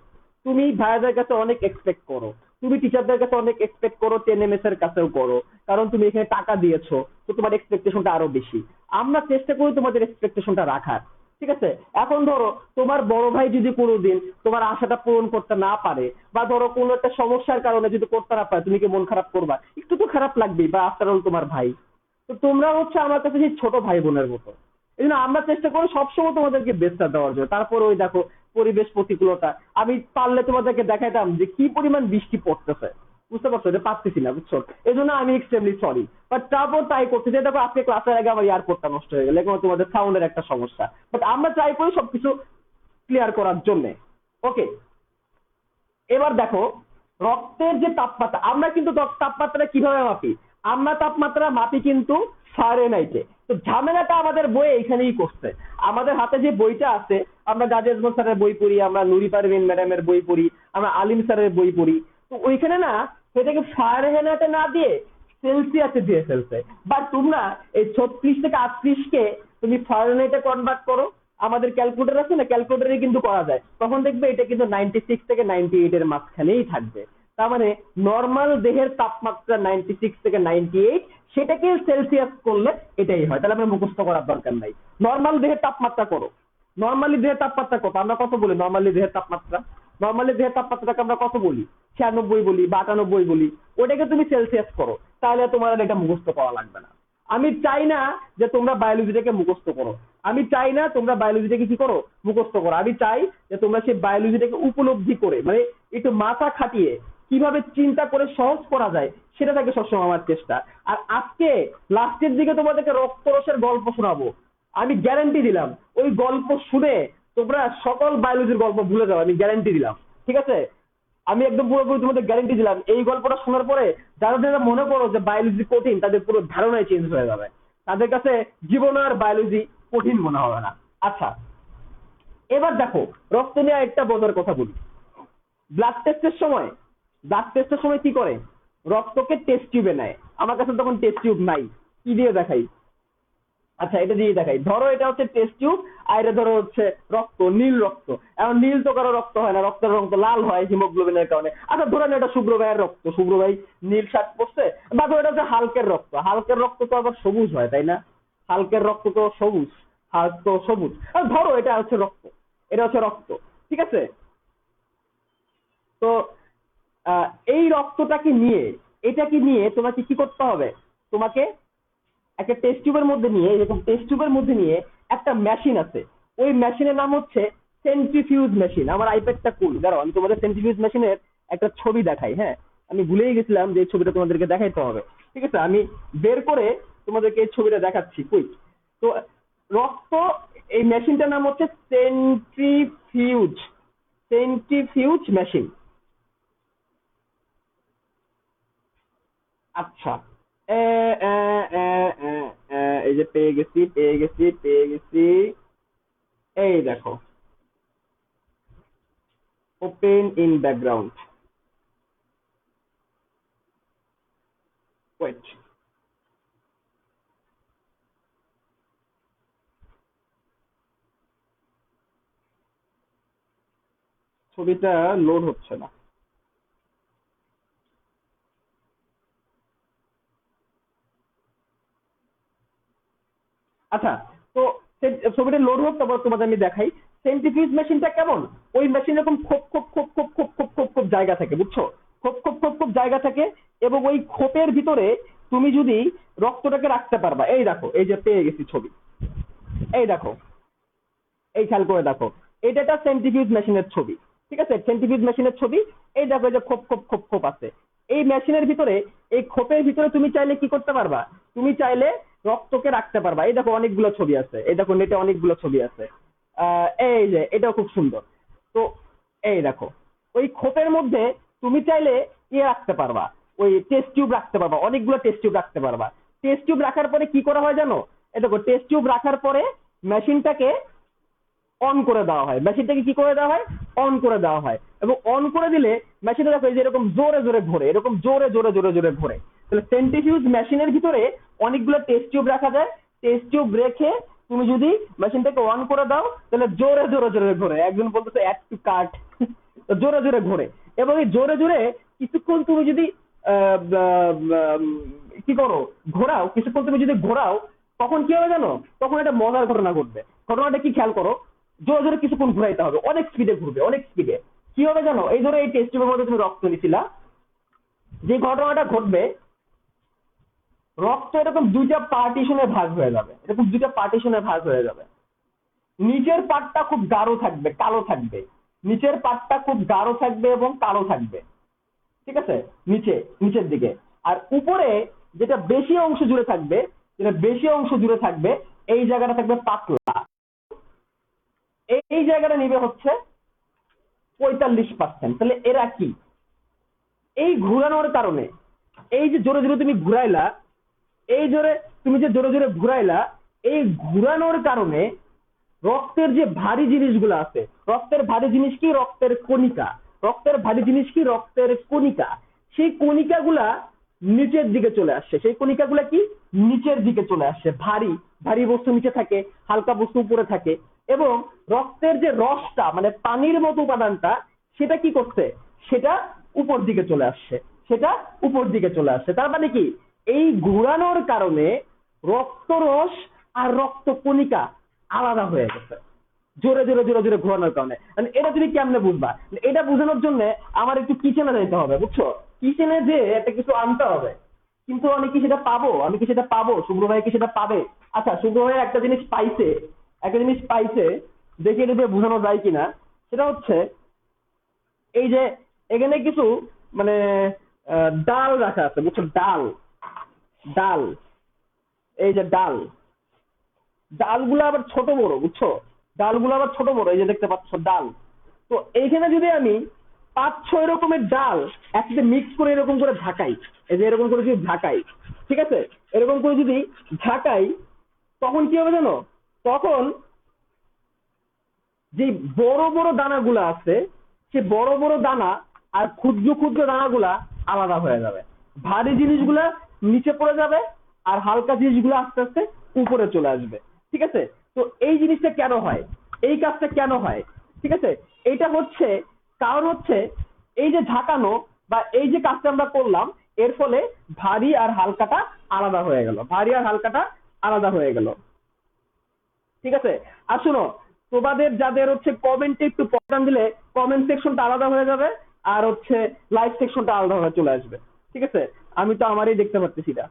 তুমি ভাইয়াদের কাছে অনেক এক্সপেক্ট করো, তুমি টিচারদের কাছে অনেক এক্সপেক্ট করো, টেনএমএস এর কাছেও করো, কারণ তুমি এখানে টাকা দিয়েছো, তো তোমার এক্সপেকটেশনটা আরো বেশি। আমরা চেষ্টা করি তোমাদের এক্সপেকটেশনটা রাখার, ঠিক আছে। এখন ধরো তোমার বড় ভাই যদি কোনোদিন তোমার আশাটা পূরণ করতে না পারে, বা ধরো কোনো একটা সমস্যার কারণে যদি করতে না পারে, তুমি কি মন খারাপ করবা? একটু তো খারাপ লাগবেই, বা আফটার অল তোমার ভাই। তো তোমরা হচ্ছে আমার কাছে সেই ছোট ভাই বোনের মতো, এই জন্য আমরা চেষ্টা করি সবসময় তোমাদেরকে বেস্টটা দেওয়ার জন্য। তারপর ওই দেখো পরিবেশ প্রতিকূলতা, আমি পারলে তোমাদেরকে দেখাইতাম যে কি পরিমাণ বৃষ্টি পড়তেছে, বুঝতে পারছো, এটা পারতেছি না, বুঝছো। এই জন্য আমি এক্সট্রিমলি সরি, বাট তারপর ট্রাই করছি। যে দেখো আজকে ক্লাসের আগে আমার এয়ারপোর্টটা নষ্ট হয়ে গেল, এখন তোমাদের সাউন্ডের একটা সমস্যা, বাট আমরা ট্রাই করি সবকিছু ক্লিয়ার করার জন্য। ওকে, এবার দেখো রক্তের যে তাপমাত্রা, আমরা কিন্তু তাপমাত্রা কিভাবে মাপি? আমরা তাপমাত্রা মাপি কিন্তু ফারেনহাইটে। তো ঝামেলাটা আমাদের বই এখানেই করছে। আমাদের হাতে যে বইটা আছে, আমরা গাজী আজমল স্যারের বই পড়ি, আমরা নুরি পারভিন ম্যাডামের বই পড়ি, আমরা আলিম স্যারের বই পড়ি, তো ওইখানে না সেটাকে ফারেনহাইটে না দিয়ে সেলসিয়াসে দিয়ে ফেলছে। বা তোমরা এই 36 থেকে 38 কে তুমি ফারেনহাইটে কনভার্ট করো, আমাদের ক্যালকুলেটর আছে না, ক্যালকুলেটরে কিন্তু করা যায়, তখন দেখবে এটা কিন্তু 96 থেকে 98 এর মাঝখানেই থাকবে। তার মানে নর্মাল দেহের তাপমাত্রা 96 থেকে 98, সেটাকে সেলসিয়াস করলে এটাই হয়। তাহলে আমরা মুখস্থ করার দরকার নাই, নর্মাল দেহের তাপমাত্রা করো। নর্মালি দেহের তাপমাত্রা কত আমরা কত বলি? নর্মালি দেহের তাপমাত্রা, নর্মালি দেহের তাপমাত্রাটাকে আমরা কত বলি? 96 বলি বা 98 বলি, ওটাকে তুমি সেলসিয়াস করো, তাহলে তোমার এটা মুখস্থ করা লাগবে না। আমি চাই না যে তোমরা বায়োলজিটাকে মুখস্থ করো, আমি চাই না তোমরা বায়োলজিটাকে কি করো, মুখস্থ করো। আমি চাই যে তোমরা সেই বায়োলজিটাকে উপলব্ধি করে, মানে একটু মাথা খাটিয়ে কিভাবে চিন্তা করে সহজ করা যায়, সেটা থাকে সবসময় আমার চেষ্টা। আর আজকে লাস্টের দিকে তোমাদেরকে রক্তরসের গল্প শোনাবো, আমি গ্যারান্টি দিলাম ওই গল্প শুনে তোমরা সকল বায়োলজির গল্প ভুলে যাও, আমি গ্যারান্টি দিলাম, ঠিক আছে। আমি একদম পুরোপুরি তোমাদের গ্যারেন্টি দিলাম, এই গল্পটা শোনার পরে যারা যারা মনে করো যে বায়োলজি কঠিন, তাদের পুরো ধারণাই চেঞ্জ হয়ে যাবে। তাদের কাছে জীবন আর বায়োলজি কঠিন মনে হবে না। আচ্ছা, এবার দেখো রক্ত নিয়ে একটা বোঝার কথা বলি। ব্লাড টেস্টের সময় কি করে, রক্তকে টেস্ট টিউবে নেয়। আমার কাছে তখন টেস্ট টিউব নাই, কি দিয়ে দেখাই? আচ্ছা, এটা দিয়ে দেখাই। ধরো এটা হচ্ছে টেস্ট টিউব, আর এটা ধরো হচ্ছে রক্ত, নীল রক্ত। এখন নীল তো কারো রক্ত হয় না, রক্তের রং তো লাল হয় হিমোগ্লোবিনের কারণে। আচ্ছা ধরে না এটা শুভ্র ভাইয়ের রক্ত, শুভ্র ভাই নীল শার্ট পরছে, বা ধরো এটা হচ্ছে হালকের রক্ত, হালকের রক্ত তো আবার সবুজ হয় তাই না? হালকের রক্ত তো সবুজ, হালক তো সবুজ। আর ধরো এটা হচ্ছে রক্ত, এটা হচ্ছে রক্ত, ঠিক আছে? তো এই রক্তটাকে নিয়ে, এটাকে নিয়ে তোমাকে কি করতে হবে? তোমাকে একটা টেস্ট টিউবের মধ্যে নিয়ে, এরকম টেস্ট টিউবের মধ্যে নিয়ে একটা মেশিন আছে, ওই মেশিনের নাম হচ্ছে সেন্ট্রিফিউজ মেশিন। আমার আইপ্যাডটা কুল, দাঁড়াও আমি তোমাদের সেন্ট্রিফিউজ মেশিনের একটা ছবি দেখাই। হ্যাঁ, আমি ভুলেই গেছিলাম যে এই ছবিটা তোমাদেরকে দেখাইতে হবে। ঠিক আছে, আমি বের করে তোমাদেরকে এই ছবিটা দেখাচ্ছি কুইক। তো রক্ত, এই মেশিনটার নাম হচ্ছে সেন্ট্রিফিউজ মেশিন। আচ্ছা, এ, এ, এ, এ, এই যে পেয়ে গেছি। এই দেখো, ওপেন ইন ব্যাকগ্রাউন্ড, ওয়েট। ছবিটা লোড হচ্ছে না। আচ্ছা, তো ছবিটা লোড হোক, তারপর তোমাদের আমি দেখাই সেন্ট্রিফিউজ মেশিনটা কেমন। ওই মেশিন এরকম খোপ খোপ খোপ খোপ খোপ খোপ খোপ খোপ জায়গা থাকে, বুঝছো? খোপ খোপ খোপ খোপ জায়গা থাকে, এবং ওই খোপের ভিতরে তুমি যদি রক্তটাকে রাখতে পারবা। এই দেখো, এই যে পেয়ে গেছি ছবি, এই দেখো, এই খেয়াল করে দেখো, এটা একটা সেন্ট্রিফিউজ মেশিনের ছবি। ঠিক আছে, সেন্ট্রিফিউজ মেশিনের ছবি। এই দেখো, এই যে খোপ খোপ খোপ খোপ আছে এই মেশিনের ভিতরে। এই খোপের ভিতরে তুমি চাইলে কি করতে পারবা? তুমি চাইলে রক্তকে রাখতে পারবা। এই দেখো অনেকগুলো ছবি আছে, এই দেখো নেটে অনেকগুলো ছবি আছে। এই যে এটাও খুব সুন্দর। তো এই দেখো, ওই খোপের মধ্যে তুমি চাইলে ইয়ে রাখতে পারবা, ওই টেস্ট টিউব রাখতে পারবা, অনেকগুলো টেস্ট টিউব রাখতে পারবা। টেস্ট টিউব রাখার পরে কি করা হয় জানো? এই দেখো, টেস্ট টিউব রাখার পরে মেশিনটাকে অন করে দেওয়া হয়। মেশিনটাকে কি করে দেওয়া হয়? অন করে দেওয়া হয়। এবং অন করে দিলে মেশিনটা দেখো এই যে এরকম জোরে জোরে ঘোরে, এরকম জোরে জোরে জোরে জোরে ঘোরে। তাহলে সেন্ট্রিফিউজ মেশিনের ভিতরে অনেকগুলো টেস্ট টিউব রাখা যায়। টেস্ট টিউব রেখে তুমি যদি মেশিনটাকে অন করে দাও, তাহলে জোরে জোরে জোরে ঘোরে। একজন বলতেছে অ্যাড টু কাট, জোরে জোরে ঘোরে। এবং এই জোরে জোরে কিছুক্ষণ তুমি যদি কি করো, ঘোরাও, কিছুক্ষণ তুমি যদি ঘোরাও, তখন কি হবে জানো? তখন একটা মজার ঘটনা ঘটবে। ঘটনাটা কি খেয়াল করো, জোরে জোরে কিছুক্ষণ ঘুরাইতে হবে, অনেক স্পিডে ঘুরবে, অনেক স্পিডে। কি হবে জানো? এই ধরো এই টেস্ট টিউবের মধ্যে তুমি রক্ত নিছিলা, যে ঘটনাটা ঘটবে, রক্ত এরকম দুইটা পার্টিশনে ভাগ হয়ে যাবে, এরকম দুইটা পার্টিশনে ভাগ হয়ে যাবে। নিচের পার্টটা খুব গাঢ় থাকবে, কালো থাকবে। নিচের পার্টটা খুব গাঢ় থাকবে এবং কালো থাকবে, ঠিক আছে? নিচের দিকে। আর উপরে যেটা বেশি অংশ জুড়ে থাকবে, এই জায়গাটা থাকবে পাতলা। এই জায়গাটা নিবে হচ্ছে 45%। তাহলে এরা কি, এই ঘুরানোর কারণে, এই যে জোরে জোরে তুমি ঘুরাইলা, এই জোরে তুমি যে জোরে জোরে ঘুরাইলা, এই ঘুরানোর কারণে রক্তের যে ভারী জিনিসগুলো আছে, রক্তের ভারী জিনিস কি? রক্তের কণিকা। রক্তের ভারী জিনিস কি? রক্তের কণিকা। সেই কণিকাগুলা নিচের দিকে চলে আসছে। সেই কণিকাগুলা কি? নিচের দিকে চলে আসছে। ভারী ভারী বস্তু নিচে থাকে, হালকা বস্তু উপরে থাকে। এবং রক্তের যে রসটা, মানে পানির মতো উপাদানটা, সেটা কি করছে? সেটা উপর দিকে চলে আসছে, তার মানে কি, এই ঘুরানোর কারণে রক্তরস আর রক্ত কণিকা আলাদা হয়ে গেছে, জোরে জোরে জোরে জোরে ঘোরানোর কারণে। এটা তুমি কেমনে বুঝবা? এটা বোঝানোর জন্য আমার একটু কিচেনে যেতে হবে, বুঝছো? কিচেনে যে একটা কিছু আনতে হবে, কিন্তু আমি কি সেটা পাবো? শুভ্র ভাই কি সেটা পাবে? আচ্ছা, শুভ্র ভাই একটা জিনিস পাইছে, দেখি এটা দিয়ে বোঝানো যায় কিনা। সেটা হচ্ছে এই যে এখানে কিছু মানে ডাল রাখা আছে, বুঝছো? ডাল, ডাল, এই যে ডালগুলো আবার ছোট বড়, বুঝছো? ডালগুলো আবার ছোট বড়, এই যে দেখতে পাচ্ছ ডাল। তো এইখানে যদি আমি 5-6 রকমের ডাল একসাথে মিক্স করে এরকম করে ঝাঁকাই, এই যে এরকম করে যদি ঝাঁকাই, ঠিক আছে, এরকম করে যদি ঝাঁকাই, তখন কি হবে জানো? তখন যে বড় বড় দানাগুলো আছে, সে বড় বড় দানা আর ক্ষুদ্র ক্ষুদ্র দানাগুলা আলাদা হয়ে যাবে, ভারী জিনিসগুলা নিচে পড়ে যাবে আর হালকা জিনিসগুলো আস্তে আস্তে উপরে চলে আসবে। ঠিক আছে, তো এই জিনিসটা কেন হয়, এই কাজটা কেন হয়? ঠিক আছে, এইটা হচ্ছে কারণ হচ্ছে এই যে ঝাঁকানো বা এই যে কাজটা আমরা করলাম, এর ফলে ভারী আর হালকাটা আলাদা হয়ে গেল, ভারী আর হালকাটা আলাদা হয়ে গেল। ঠিক আছে, আর শোনো, তোমাদের যাদের হচ্ছে কমেন্টে একটু পছন্দ দিলে কমেন্ট সেকশনটা আলাদা হয়ে যাবে, আর হচ্ছে লাইভ সেকশনটা আলাদা হয়ে চলে আসবে। ঠিক আছে, আমি তো আমারই দেখতে পাচ্ছি না।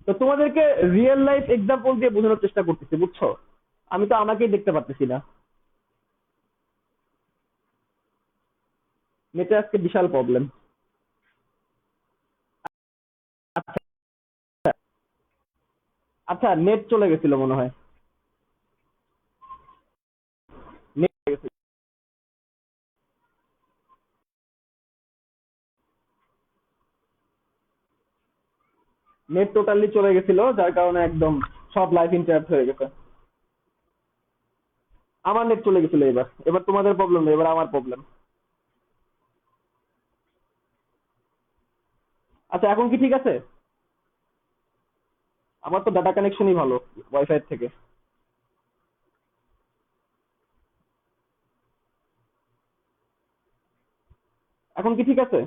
তো তোমাদেরকে রিয়েল লাইফ এক্সাম্পল দিয়ে বোঝানোর চেষ্টা করতেছি, বুঝছো? আমি তো আমাকেই দেখতে পাচ্ছি না। নেটে আজকে বিশাল প্রবলেম। আচ্ছা, আচ্ছা, নেট চলে গেছিল মনে হয়। নেট নেট টোটালি চলে গেছিল, যার কারণে একদম সব লাইভ ইন্টারাপ্ট হয়ে গেছে। আমার নেট চলে গেছিল, এবার এবার তোমাদের প্রবলেম, এবার আমার প্রবলেম। আচ্ছা, এখন কি ঠিক আছে? আমার তো ডাটা কানেকশনই ভালো ওয়াইফাই থেকে। এখন কি ঠিক আছে?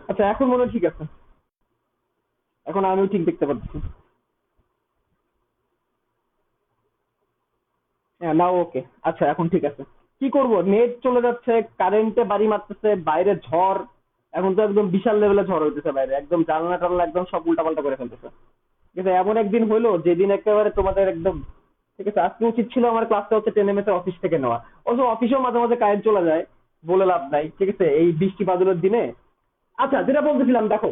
আচ্ছা, এখন মনে হয় ঠিক আছে। এখন আমিও ঠিক দেখতে পাচ্ছি। হ্যাঁ, নাও ওকে। আচ্ছা, এখন ঠিক আছে। কি করব, নেট চলে যাচ্ছে, কারেন্টে বাড়ি মারতেছে, বাইরে ঝড়। এখন তো একদম বিশাল লেভেলে ঝড় হইতেছে বাইরে, একদম জানলা টানলা একদম সব উল্টাপাল্টা করে ফেলতেছে। ঠিক আছে, এমন একদিন হইলো যেদিন একেবারে তোমাদের একদম, ঠিক আছে, আজকে উচিত ছিল আমার ক্লাসটা হচ্ছে 10 এর অফিস থেকে নেওয়া। অবশ্য অফিসেও মাঝে মাঝে কারেন্ট চলে যায়, বলে লাভ নাই, ঠিক আছে, এই বৃষ্টি বাদলের দিনে। আচ্ছা, যেটা বলতেছিলাম, দেখো,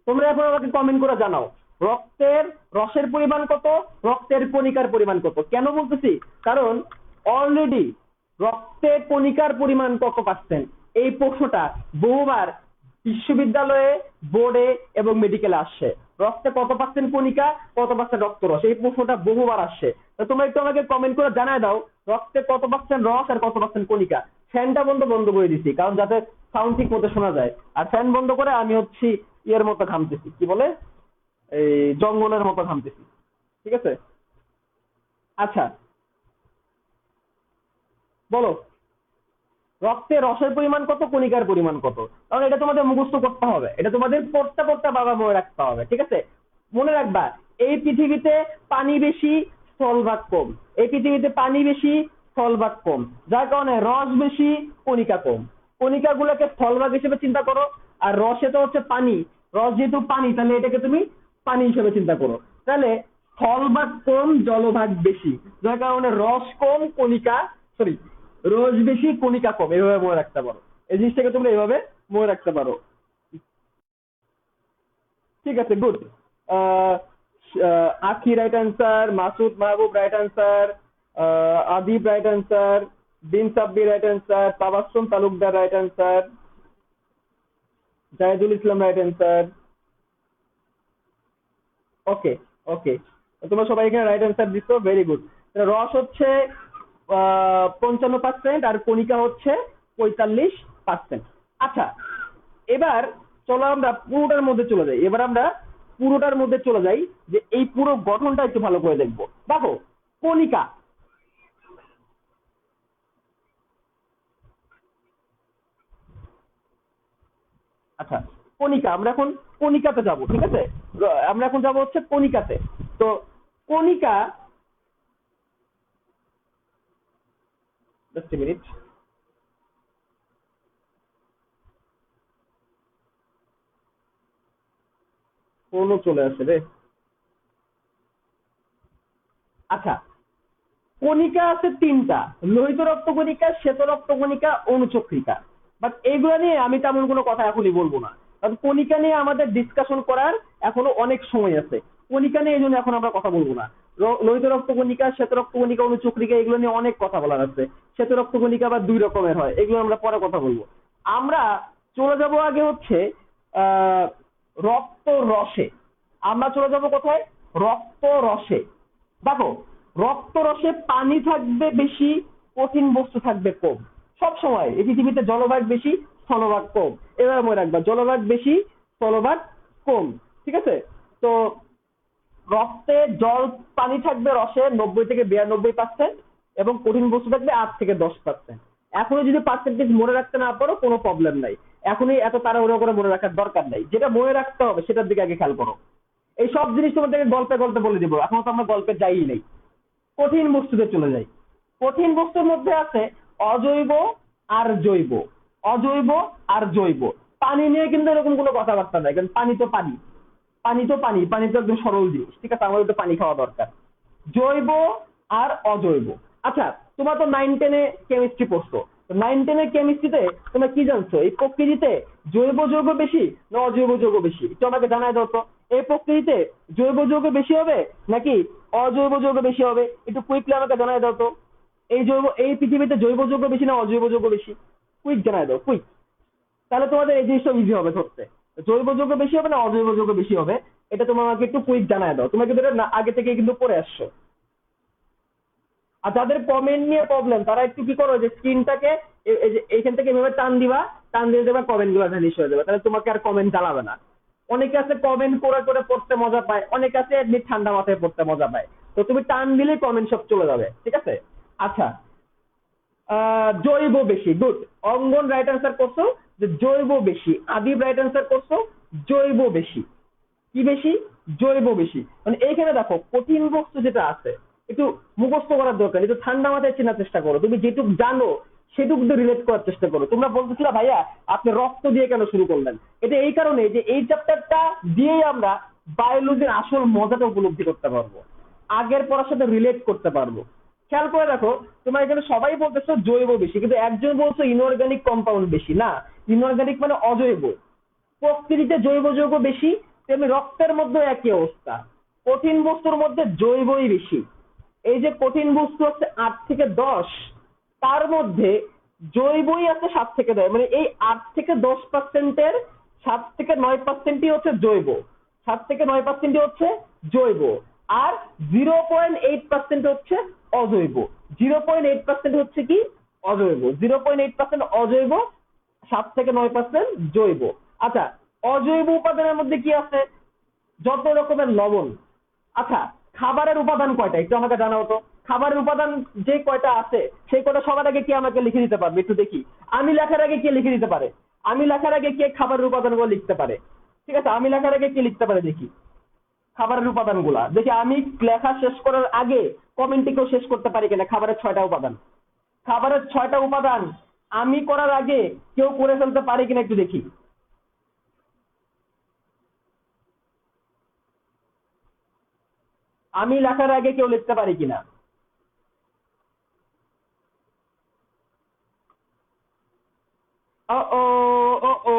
তোমরা এখন আমাকে কমেন্ট করে জানাও, রক্তের রসের পরিমাণ কত, রক্তের কণিকার পরিমাণ কত। কেন বলতেছি, কারণ অলরেডি রক্তের কণিকার পরিমাণ কত পার্সেন্ট, এই প্রশ্নটা বহুবার বিশ্ববিদ্যালয়ে, বোর্ডে এবং মেডিকেলে আসছে। রক্তে কত পার্সেন্ট কণিকা, কত পার্সেন্ট রক্তরস, এই প্রশ্নটা বহুবার আসছে। তো তোমরা একটু আমাকে কমেন্ট করে জানায় দাও, রক্তে কত পার্সেন্ট রস আর কত পার্সেন্ট কণিকা। ফ্যানটা বন্ধ বন্ধ করে দিছি, কারণ যাতে সাউন্ড ঠিক মতো শোনা যায়। আর ফ্যান বন্ধ করে আমি হচ্ছি ইয়ের মতো ঘামতেছি, কি বলে, এই জঙ্গলের মতো ঘামতেছি। ঠিক আছে, আচ্ছা, বলো, রক্তে রসের পরিমাণ কত, কণিকার পরিমাণ কত? কারণ এটা তোমাদের মুখস্থ করতে হবে, এটা তোমাদের পড়তে পড়তে বাবা মনে রাখতে হবে। ঠিক আছে, মনে রাখবা, এই পৃথিবীতে পানি বেশি, স্থলভাগ কম। এই পৃথিবীতে পানি বেশি, স্থলভাগ কম, যার কারণে রস বেশি, কণিকা কম। কণিকা গুলোকে স্থলভাগ হিসেবে চিন্তা করো, আর রসে তো হচ্ছে পানি, রস যেহেতু পানি, তাহলে এটাকে তুমি পানি হিসেবে চিন্তা করো। তাহলে স্থলভাগ কম, জলভাগ বেশি, যার কারণে রস কম, কণিকা, সরি, রস বেশি, কণিকা কম, এভাবে মনে রাখতে পারো। এই জিনিসটাকে তোমরা এভাবে মনে রাখতে পারো। ঠিক আছে, good. Akhi right answer, Masud Mahbub right answer, Adib right answer, Bin Sabbir right answer, Tabassum Talukdar right answer, Zahidul Islam right answer. Okay, okay, তোমরা সবাই এখানে রাইট অ্যান্সার দিচ্ছ, ভেরি গুড। রস হচ্ছে 55% আর কণিকা হচ্ছে 45%। আচ্ছা, এবার চলো আমরা পুরোটার মধ্যে চলে যাই, এবার আমরা পুরোটার মধ্যে চলে যাই, যে এই পুরো গঠনটা একটু ভালো করে দেখবো। দেখো, কণিকা, আচ্ছা, কণিকা, আমরা এখন কণিকাতে যাব। ঠিক আছে, আমরা এখন যাব হচ্ছে কণিকাতে। তো কণিকা, জাস্ট মিনিট, ফোনও চলে আসে রে। আচ্ছা, কণিকা আছে তিনটা, লোহিত রক্তকণিকা, শ্বেত রক্তকণিকা, অনুচক্রিকা। বাট এগুলো নিয়ে আমি তেমন কোনো কথা এখনই বলবো না, কারণ কণিকা নিয়ে আমাদের ডিসকাশন করার এখনো অনেক সময় আছে। কণিকা নিয়ে এই জন্য এখন আমরা কথা বলবো না। লোহিত রক্তকণিকা, শ্বেত রক্তকণিকা, অনুচক্রিকা এগুলো নিয়ে অনেক কথা বলার আছে। শ্বেত রক্তকণিকা আবার দুই রকমের হয়, এগুলো আমরা পরে কথা বলবো। আমরা চলে যাব আগে হচ্ছে রক্ত রসে। আমরা চলে যাব কোথায়? রক্ত রসে। দেখো, রক্ত রসে পানি থাকবে বেশি, কঠিন বস্তু থাকবে কম। সব সময় এই পৃথিবীতে জলভাগ বেশি, স্থলভাগ কম। এবার মনে রাখবা, জলভাগ বেশি, স্থলভাগ কম। ঠিক আছে? তো রক্তে জল পানি থাকবে রসে 90 থেকে 92% এবং কঠিন বস্তু থাকবে 8 থেকে 10%। এখনই যদি পার্সেন্টেজ মনে রাখতে না পারো কোনো প্রবলেম নাই, এখনই এত তাড়াহুড়ো করে মনে রাখার দরকার নাই। যেটা মনে রাখতে হবে সেটার দিকে আগে খেয়াল করো। এই সব জিনিস তোমাদেরকে গল্পে গল্পে বলে দিব, এখন তো আমরা গল্পে যাই নাই। কঠিন বস্তুতে চলে যাই। কঠিন বস্তুর মধ্যে আছে অজৈব আর জৈব। অজৈব আর জৈব। পানি নিয়ে কিন্তু এরকম কোনো কথাবার্তা নাই, কারণ পানি তো পানি, পানি তো পানি, পানি তো একদম সরল জিনিস। ঠিক আছে, আমাদের তো পানি খাওয়া দরকার। জৈব আর অজৈব। আচ্ছা, তোমরা তো 9-10-এ কেমিস্ট্রি পড়ছো। 9-10-এর কেমিস্ট্রিতে তোমরা কি জানছো? এই প্রকৃতিতে জৈব যৌগ বেশি না অজৈব যৌগ বেশি? একটু আমাকে জানাই দাও তো। এই প্রকৃতিতে জৈব যৌগ বেশি হবে নাকি অজৈব যৌগ বেশি হবে? একটু কুইকলি আমাকে জানাই দাও তো। এই পৃথিবীতে জৈব যৌগ বেশি না অজৈব যৌগ বেশি? কুইক জানাই দাও, কুইক। তাহলে তোমাদের এই জিনিসটা ইজি হবে ধরতে। জৈব যৌগ বেশি হবে না অজৈব যৌগ বেশি হবে, এটা তোমার আমাকে একটু কুইক জানায় দাও। তোমাকে আগে থেকে কিন্তু পড়ে আসছো। আর যাদের কমেন্ট নিয়ে প্রবলেম তারা একটু কি করো, যে স্ক্রিনটাকে এইখান থেকে এভাবে টান দিবা, টান দিয়ে দেবা, কমেন্ট গুলো ভ্যানিশ হয়ে যাবে, তাহলে তোমাকে আর কমেন্ট জ্বালাবে না। অনেকে আছে কমেন্ট করে করে পড়তে মজা পায়, অনেকে আছে এমনি ঠান্ডা মাথায় পড়তে মজা পায়। তো তুমি টান দিলেই কমেন্ট সব চলে যাবে। ঠিক আছে? আচ্ছা, জৈব বেশি, গুড। অঙ্গন রাইট অ্যান্সার করছো যে জৈব বেশি। আদিব রাইট অ্যান্সার করছো জৈব বেশি। কি বেশি? জৈব বেশি। মানে এইখানে দেখো, কঠিন বস্তু যেটা আছে একটু মুখস্থ করার দরকার, একটু ঠান্ডা মাথায় চেনার চেষ্টা করো। তুমি যেটুকু জানো সেটুকু রিলেট করার চেষ্টা করো। তোমরা বলতেছিলে ভাইয়া আপনি রক্ত দিয়ে কেন শুরু করলেন? এটা এই কারণে যে এই চ্যাপ্টারটা দিয়েই আমরা বায়োলজির আসল মজাটা উপলব্ধি করতে পারবো, আগের পড়ার সাথে রিলেট করতে পারবো। খেয়াল করে দেখো, তোমার এখানে সবাই বলতেছো জৈব বেশি, কিন্তু একজন বলছো ইনঅর্গানিক কম্পাউন্ড বেশি। না, ইনঅর্গানিক মানে অজৈব। প্রকৃতিতে জৈব যৌগ বেশি, তেমনি রক্তের মধ্যে একই অবস্থা। কঠিন বস্তুর মধ্যে জৈবই বেশি। এই যে কঠিন বস্তু হচ্ছে 8 থেকে 10, তার মধ্যে জৈবই আছে 7 থেকে 10। মানে এই 8 থেকে 10%-এর 7 থেকে 9%ই হচ্ছে জৈব, 7 থেকে 9%ই হচ্ছে জৈব। আর 0.8% হচ্ছে অজৈব। 0.8% হচ্ছে কি? অজৈব। 0.8% অজৈব, 7 থেকে 9% জৈব। আচ্ছা, অজৈব উপাদানের মধ্যে কি আছে? যত রকমের লবণ। আচ্ছা, খাবারের উপাদান কয়টা একটু আমাকে জানাও তো। খাবারের উপাদান যে কয়টা আছে সেই কয়টা সবার আগে কে আমাকে লিখে দিতে পারবে? একটু দেখি। আমি লেখার আগে কে লিখে দিতে পারে? আমি লেখার আগে কে খাবারের উপাদানগুলো লিখতে পারে? ঠিক আছে, আমি লেখার আগে কে লিখতে পারে দেখি খাবারের উপাদানগুলা। দেখি আমি লেখা শেষ করার আগে কমেন্টে কেউ শেষ করতে পারি কিনা খাবারের 6টা উপাদান। খাবারের 6টা উপাদান আমি করার আগে কেউ করে ফেলতে পারে কিনা একটু দেখি। আমি লেখার আগে কেউ লিখতে পারে কিনা। ও ও ও ও,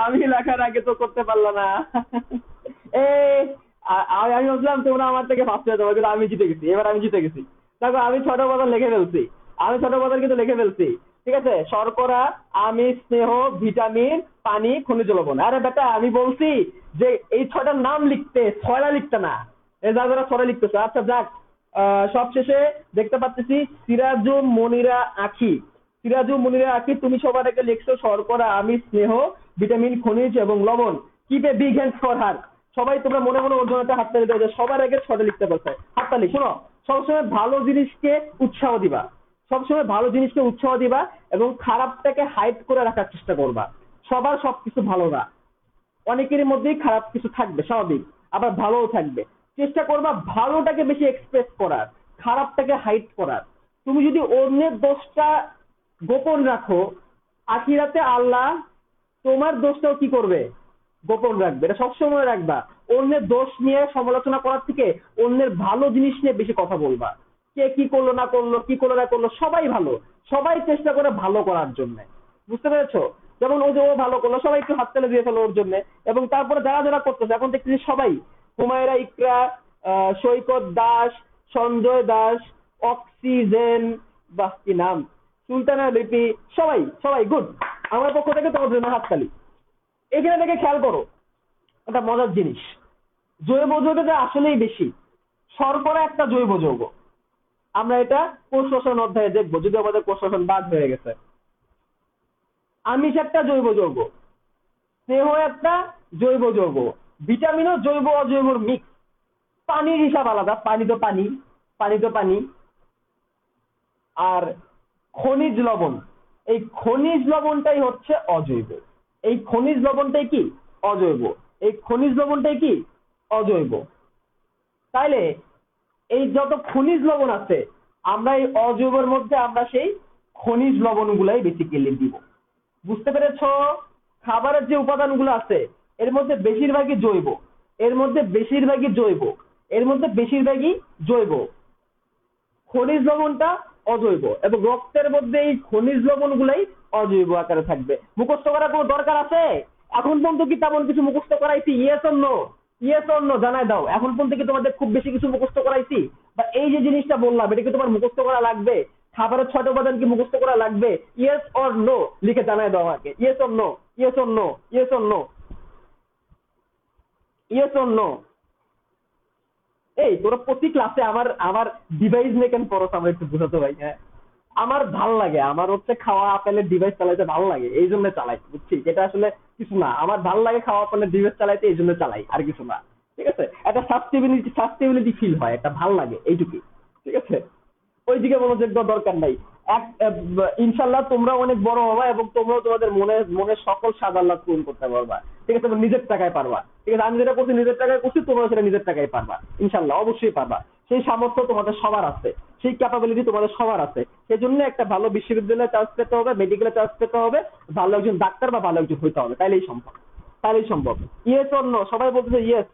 আমি লেখার আগে তো করতে পারলাম না। এ আমি ভাবলাম তোমরা আমার থেকে ফার্স্ট হয়ে যাবো, কিন্তু আমি জিতে গেছি। এবার আমি জিতে গেছি। দেখো, আমি 6টা উপাদান লিখে ফেলছি। আমি 6টা উপাদান কিন্তু লিখে ফেলছি। ঠিক আছে, শর্করা, আমিষ, স্নেহ, ভিটামিন, পানি, খনিজ লবণ। আরে বেটা, আমি বলছি যে এই 6টার নাম লিখতে, 6টা লিখতে না। এই যারা 6টা লিখতেছে। আচ্ছা যাক, সবশেষে দেখতে পাচ্ছি সিরাজু মনিরা আখি। সিরাজু মনিরা আখি, তুমি সবার আগে লিখছো শর্করা, আমিষ, স্নেহ, ভিটামিন, খনিজ এবং লবণ। Keep a big hand for her. সবাই তোমরা মনে মনে ওর জন্য একটা হাততালি দাও যে সবার আগে 6টা লিখতে পারছে। হাততালি। শোনো, সবসময় ভালো জিনিসকে উৎসাহ দিবা, সবসময় ভালো জিনিসকে উৎসাহ দিবা এবং খারাপটাকে হাইড করে রাখার চেষ্টা করবা। সবার সবকিছু ভালো না, অনেকের মধ্যেই খারাপ কিছু থাকবে স্বাভাবিক, আবার ভালোও থাকবে। চেষ্টা করবা ভালোটাকে বেশি এক্সপ্রেস করার, খারাপটাকে হাইড করার। তুমি যদি অন্যের দোষটা গোপন রাখো, আখিরাতে আল্লাহ তোমার দোষটাও কি করবে? গোপন রাখবে। এটা সবসময় রাখবা। অন্যের দোষ নিয়ে সমালোচনা করার থেকে অন্যের ভালো জিনিস নিয়ে বেশি কথা বলবা। কে কি করলো না করলো, কি করলো না করলো, সবাই ভালো, সবাই চেষ্টা করে ভালো করার জন্য। বুঝতে পেরেছো? যেমন ওই যে ও ভালো করলো, সবাই একটু হাততালি দিয়ে ফেলো ওর জন্য। এবং তারপরে যারা যারা করতেছে এখন দেখতেছি সবাই, হুমায়রা ইকরা, সৈকত দাস, সঞ্জয় দাস, অক্সিজেন, বাহ কি নাম, সুলতানা লিপি, সবাই সবাই গুড। আমার পক্ষ থেকে তোমার জন্য হাততালি। এখানে থেকে খেয়াল করো একটা মজার জিনিস, জৈব যৌগটা আসলেই বেশি। শর্করা একটা জৈব যৌগ, আমরা এটা কোষ শ্বসন অধ্যায়ে দেখবো, যদি আমাদের কোষ শ্বসন বাদ হয়ে গেছে। আমিষ একটা জৈব যৌগ, স্নেহ একটা জৈব যৌগ, ভিটামিনও জৈব অজৈবর মিক্স। পানির হিসাব আলাদা, পানি তো পানি, পানি তো পানি। আর খনিজ লবণ, এই খনিজ লবণটাই হচ্ছে অজৈব। এই খনিজ লবণটাই কি অজৈব, এই খনিজ লবণটাই কি অজৈব। তাইলে এই যত খনিজ লবণ আছে, আমরা এই অজৈবের মধ্যে আমরা সেই খনিজ লবণ গুলাই বেসিক্যালি দিব। বুঝতে পেরেছো? খাবারের যে উপাদানগুলো আছে এর মধ্যে বেশিরভাগই জৈব, এর মধ্যে বেশিরভাগই জৈব, এর মধ্যে বেশিরভাগই জৈব। খনিজ লবণটা অজৈব, এবং রক্তের মধ্যে এই খনিজ লবণ গুলাই অজৈব আকারে থাকবে। মুখস্থ করার কোনো দরকার আছে? এখন পর্যন্ত কি তেমন কিছু মুখস্থ করাইছি? Yes or no, yes or no জানাই দাও। এখন পর্যন্ত কি তোমাদের খুব বেশি কিছু মুখস্থ করাইছি? বা এই যে জিনিসটা বললাম এটা কি তোমার মুখস্থ করা লাগবে? খাবারের 6টা উপাদান কি মুখস্থ করা লাগবে? ইয়েস অর নো লিখে জানাই দাও আমাকে। Yes or no, yes or no, yes or no, yes or no. এই তোরা প্রতি ক্লাসে আমার আমার ডিভাইস নিয়ে কেন পড়ছ আমার একটু বুঝাতো ভাই। হ্যাঁ, আমার ভাল লাগে, আমার হচ্ছে খাওয়া আপেলের ডিভাইস চালাইতে ভালো লাগে, এই জন্য চালাই। বুঝছি, এটা আসলে কিছু না, আমার ভাল লাগে খাওয়া আপেলের ডিভাইস চালাইতে, এই জন্য চালাই, আর কিছু না। ঠিক আছে, একটা সাস্টেবিলিটি ফিল হয়, একটা ভাল লাগে, এইটুকুই। ঠিক আছে, ওইদিকে মনোযোগ দেওয়ার দরকার নাই। ইনশাল্লাহ তোমরা অনেক বড় হবা এবং তোমরাও তোমাদের মনের সকল স্বাদ আহ্লাদ পূরণ করতে পারবা। ঠিক আছে, তোমরা নিজের টাকায় পারবা। ঠিক আছে, আমি যেটা করছি নিজের টাকায় করছি, তোমরা সেটা নিজের টাকায় পারবা ইনশাল্লাহ, অবশ্যই পারবা। সেই সামর্থ্য তোমাদের সবার আছে, সেই ক্যাপাবিলিটি তোমাদের সবার আছে। সেই জন্য একটা ভালো বিশ্ববিদ্যালয়ে চান্স পেতে হবে, মেডিকেলে চান্স পেতে হবে, ভালো একজন ডাক্তার বা ভালো একজন হইতে হবে, তাইলেই সম্ভব, তাইলেই সম্ভব। ইয়েস অর নো, সবাই বলতেছে ইয়েস,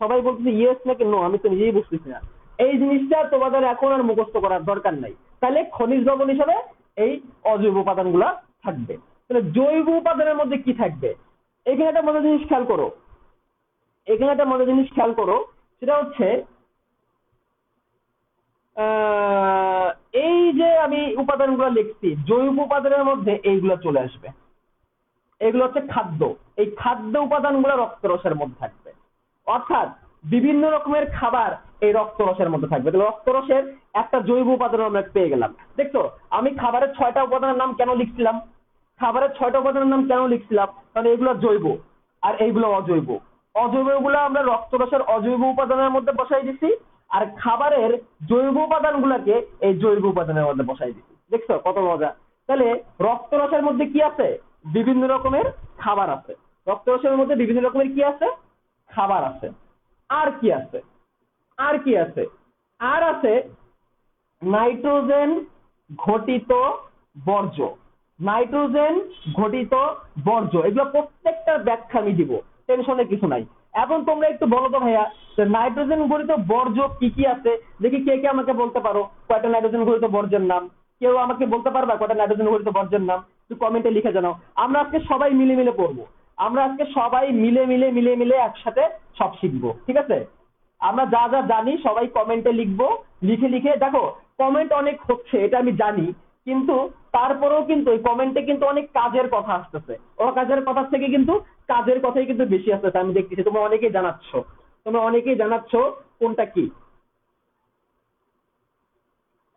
সবাই বলতেছে ইয়েস নাকি নো, আমি তো নিজেই বুঝতেছি না। এই জিনিসটা তোমাদের এখন আর মুখস্থ করার দরকার নাই। তাহলে খনিজ লবণ হিসেবে এই অজৈব উপাদানগুলো থাকবে। তাহলে জৈব উপাদানের মধ্যে কি থাকবে? এখানে একটা মজার জিনিস খেয়াল করো, এখানে একটা মজার জিনিস খেয়াল করো, সেটা হচ্ছে এই যে আমি উপাদানগুলো লিখছি, জৈব উপাদানের মধ্যে এইগুলো চলে আসবে। এগুলো হচ্ছে খাদ্য, এই খাদ্য উপাদানগুলো রক্তরসের মধ্যে থাকবে। অর্থাৎ বিভিন্ন রকমের খাবার এই রক্তরসের মধ্যে থাকবে। তাহলে রক্তরসের একটা জৈব উপাদান আমরা পেয়ে গেলাম। দেখছো, আমি খাবারের 6টা উপাদানের নাম কেন লিখছিলাম? খাবারের 6টা উপাদানের নাম কেন লিখছিলাম? কারণ এগুলো জৈব আর এইগুলো অজৈব। অজৈবগুলো আমরা রক্তরসের অজৈব উপাদানের মধ্যে বসাই দিছি, আর খাবারের জৈব উপাদানগুলোকে এই জৈব উপাদানের মধ্যে বসাই দিছি। দেখছো কত মজা। তাহলে রক্তরসের মধ্যে কি আছে? বিভিন্ন রকমের খাবার আছে। রক্তরসের মধ্যে বিভিন্ন রকমের কি আছে? খাবার আছে। আর কি আছে? আর কি আছে? আর আছে নাইট্রোজেন ঘটিত বর্জ্য। নাইট্রোজেন ঘটিত বর্জ্য, এগুলো প্রত্যেকটার ব্যাখ্যা আমি দিব, টেনশনের কিছু নাই। এখন তোমরা একটু বলো তো ভাইয়া, নাইট্রোজেন ঘটিত বর্জ্য কি কি আছে? দেখি কে কে আমাকে বলতে পারো কয়টা নাইট্রোজেন ঘটিত বর্জ্যের নাম। কেউ আমাকে বলতে পারবা কয়টা নাইট্রোজেন ঘটিত বর্জ্যের নাম? একটু কমেন্টে লিখে জানাও। আমরা আজকে সবাই মিলে মিলে পড়বো, আমরা আজকে সবাই মিলে মিলে মিলে মিলে একসাথে সব শিখবো। ঠিক আছে, আমরা যা যা জানি সবাই কমেন্টে লিখবো। লিখে লিখে দেখো, কমেন্ট অনেক হচ্ছে এটা আমি জানি, কিন্তু তারপরেও কিন্তু এই কমেন্টে কিন্তু অনেক কাজের কথা আসতেছে। কাজের কথা থেকে কিন্তু কাজের কথাই কিন্তু বেশি আসতেছে। আমি দেখতেছি তোমরা অনেকেই জানাচ্ছ, তোমরা অনেকেই জানাচ্ছ কোনটা কি।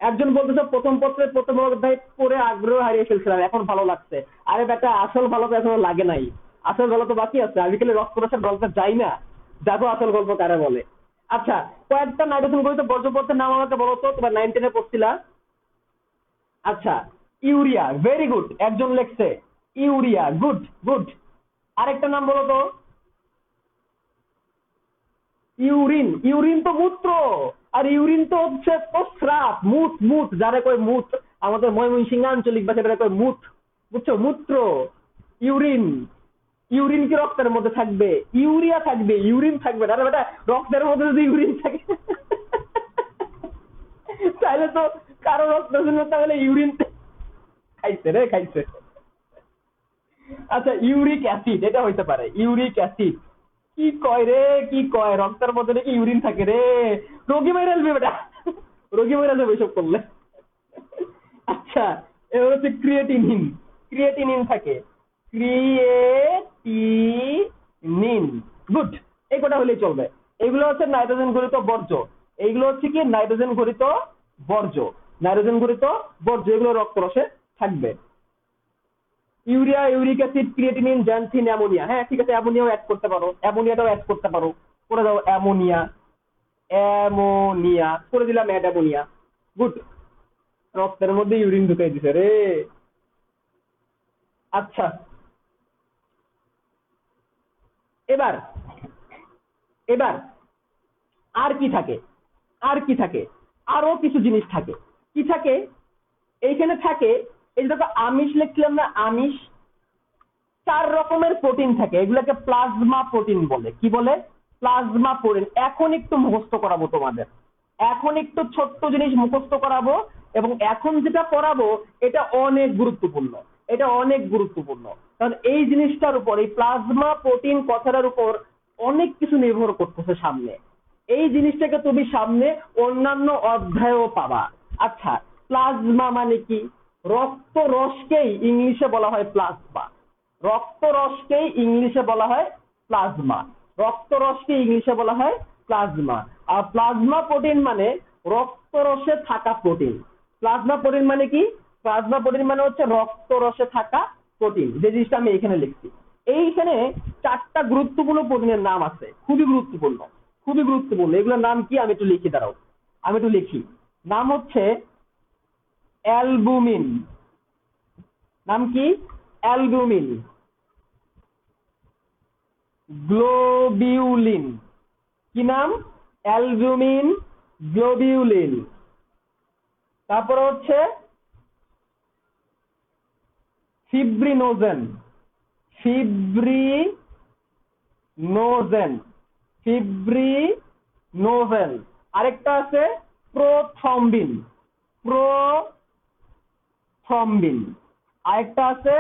একজন বলতেছে প্রথম পত্রের প্রথম অধ্যায় পড়ে আগ্রহ হারিয়ে ফেলছিলাম, এখন ভালো লাগছে। আরে বেটা, আসল ভালো তো এখনো লাগে নাই, আসল ভালো তো বাকি আছে। আজকাল রক্তরসের গল্পে যাই না, যাবো আসল গল্প কারে বলে। আচ্ছা, কয়েকটা নাইট্রোজেন ঘটিত বর্জ্য পদার্থের নাম আমাকে বলো তো, তোমার 9-10-এ পড়ছিলা। আচ্ছা, ইউরিয়া, ভেরি গুড, একজন লেখছে ইউরিয়া, গুড গুড। আরেকটা নাম বলো তো। ইউরিন, ইউরিন তো মূত্র, আর ইউরিন তো হচ্ছে প্রস্রাব, মুত, মুত যারা কয় মুত, আমাদের ময়মনসিংহ আঞ্চলিক ভাষায় কয় মুত, বুঝছো, মূত্র, ইউরিন। ইউরিন কি রক্তের মধ্যে থাকবে? ইউরিয়া থাকবে, ইউরিন থাকবে না। আরে বেটা, রক্তের মধ্যে যদি ইউরিন থাকে তাহলে তো কারো রক্ত শূন্য, তাহলে ইউরিন খাইছে রে, খাইছে। আচ্ছা, ইউরিক অ্যাসিড এটা হইতে পারে, ইউরিক অ্যাসিড। কি কয় রে, কি কয়, রক্তের মধ্যে নাকি ইউরিন থাকে রে? রোগী মেরে আসবে বেটা, রোগী মেরে যাবে এসব করলে। আচ্ছা, এবার হচ্ছে ক্রিয়েটিনিন, ক্রিয়েটিনিন থাকে, ক্রিয়েটিনিন। গুড, এই কটা হলেই চলবে। এগুলো হচ্ছে নাইট্রোজেন ঘটিত বর্জ্য, এইগুলো হচ্ছে কি নাইট্রোজেন ঘটিত বর্জ্য, নাইট্রোজেন ঘটিত বর্জ্য, এগুলো রক্তরসে থাকবে। Urea, uric acid, creatinine, xanthine, ammonia. হ্যাঁ ঠিক আছে, অ্যামোনিয়াও অ্যাড করতে পারো, অ্যামোনিয়াটাও অ্যাড করতে পারো, করে দাও অ্যামোনিয়া, অ্যামোনিয়া করে দিলাম, অ্যাড অ্যামোনিয়া। গুড, রক্তের মধ্যে ইউরিন ঢুকাই দিছে রে। আচ্ছা, এবার এবার আর কি থাকে, আর কি থাকে, আরো কিছু জিনিস থাকে। কি থাকে এইখানে? থাকে, এই দেখো আমিষ লিখছিলাম না, আমিষ, 4 রকমের প্রোটিন থাকে, এগুলোকে প্লাজমা প্রোটিন বলে। কি বলে? Plasma protein. এখন একটু মুখস্থ করাবো তোমাদের, এখন একটু ছোট্ট জিনিস মুখস্থ করাবো, এবং এখন যেটা পড়াবো এটা অনেক গুরুত্বপূর্ণ, এটা অনেক গুরুত্বপূর্ণ। কারণ এই জিনিসটার উপর, এই প্লাজমা প্রোটিন কথাটার উপর অনেক কিছু নির্ভর করতেছে সামনে। এই জিনিসটাকে তুমি সামনে অন্যান্য অধ্যায়েও পাবা। আচ্ছা, প্লাজমা মানে কি? রক্ত রসকেই ইংলিশে বলা হয় প্লাজমা, রক্তরসকেই ইংলিশে বলা হয় প্লাজমা, রক্তরসকে ইংলিশে বলা হয় প্লাজমা। আর প্লাজমা প্রোটিন মানে রক্তরসে থাকা প্রোটিন। প্লাজমা প্রোটিন মানে কি? প্লাজমা প্রোটিন মানে হচ্ছে রক্তরসে থাকা প্রোটিন, যে জিনিসটা আমি এখানে লিখছি। এইখানে 4টা গুরুত্বপূর্ণ প্রোটিনের নাম আছে, খুবই গুরুত্বপূর্ণ, খুবই গুরুত্বপূর্ণ। এগুলোর নাম কি আমি একটু লিখি, দাঁড়াও আমি একটু লিখি। নাম হচ্ছে অ্যালবুমিন। নাম কি? Albumin, globulin. কি নাম? Albumin, globulin. তারপরে হচ্ছে ফিব্রিনোজেন, ফিব্রিনোজেন, ফিব্রিনোজেন। আরেকটা আছে প্রোথ্রম্বিন, প্রোথ্রম্বিন। আরেকটা আছে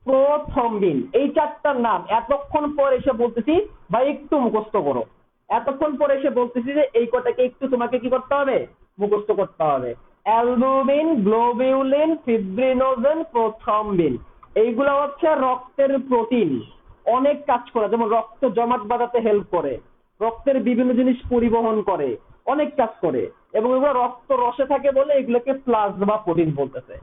প্রোথ্রম্বিন। এই 4টার নাম এতক্ষণ পর এসে বলতেছি ভাই একটু মুখস্থ করো, এতক্ষণ পরে এসে বলতেছি যে এই কটাকে একটু তোমাকে কি করতে হবে? মুখস্থ করতে হবে। অ্যালবুমিন, গ্লোবিউলিন, ফিব্রিনোজেন, প্রোথ্রম্বিন, এইগুলো হচ্ছে রক্তের প্রোটিন, অনেক কাজ করে, যেমন রক্ত জমাট বাঁধাতে হেল্প করে, রক্তের বিভিন্ন জিনিস পরিবহন করে, অনেক কাজ করে, এবং এগুলো রক্ত রসে থাকে বলে এগুলোকে প্লাজমা প্রোটিন বলতেছে।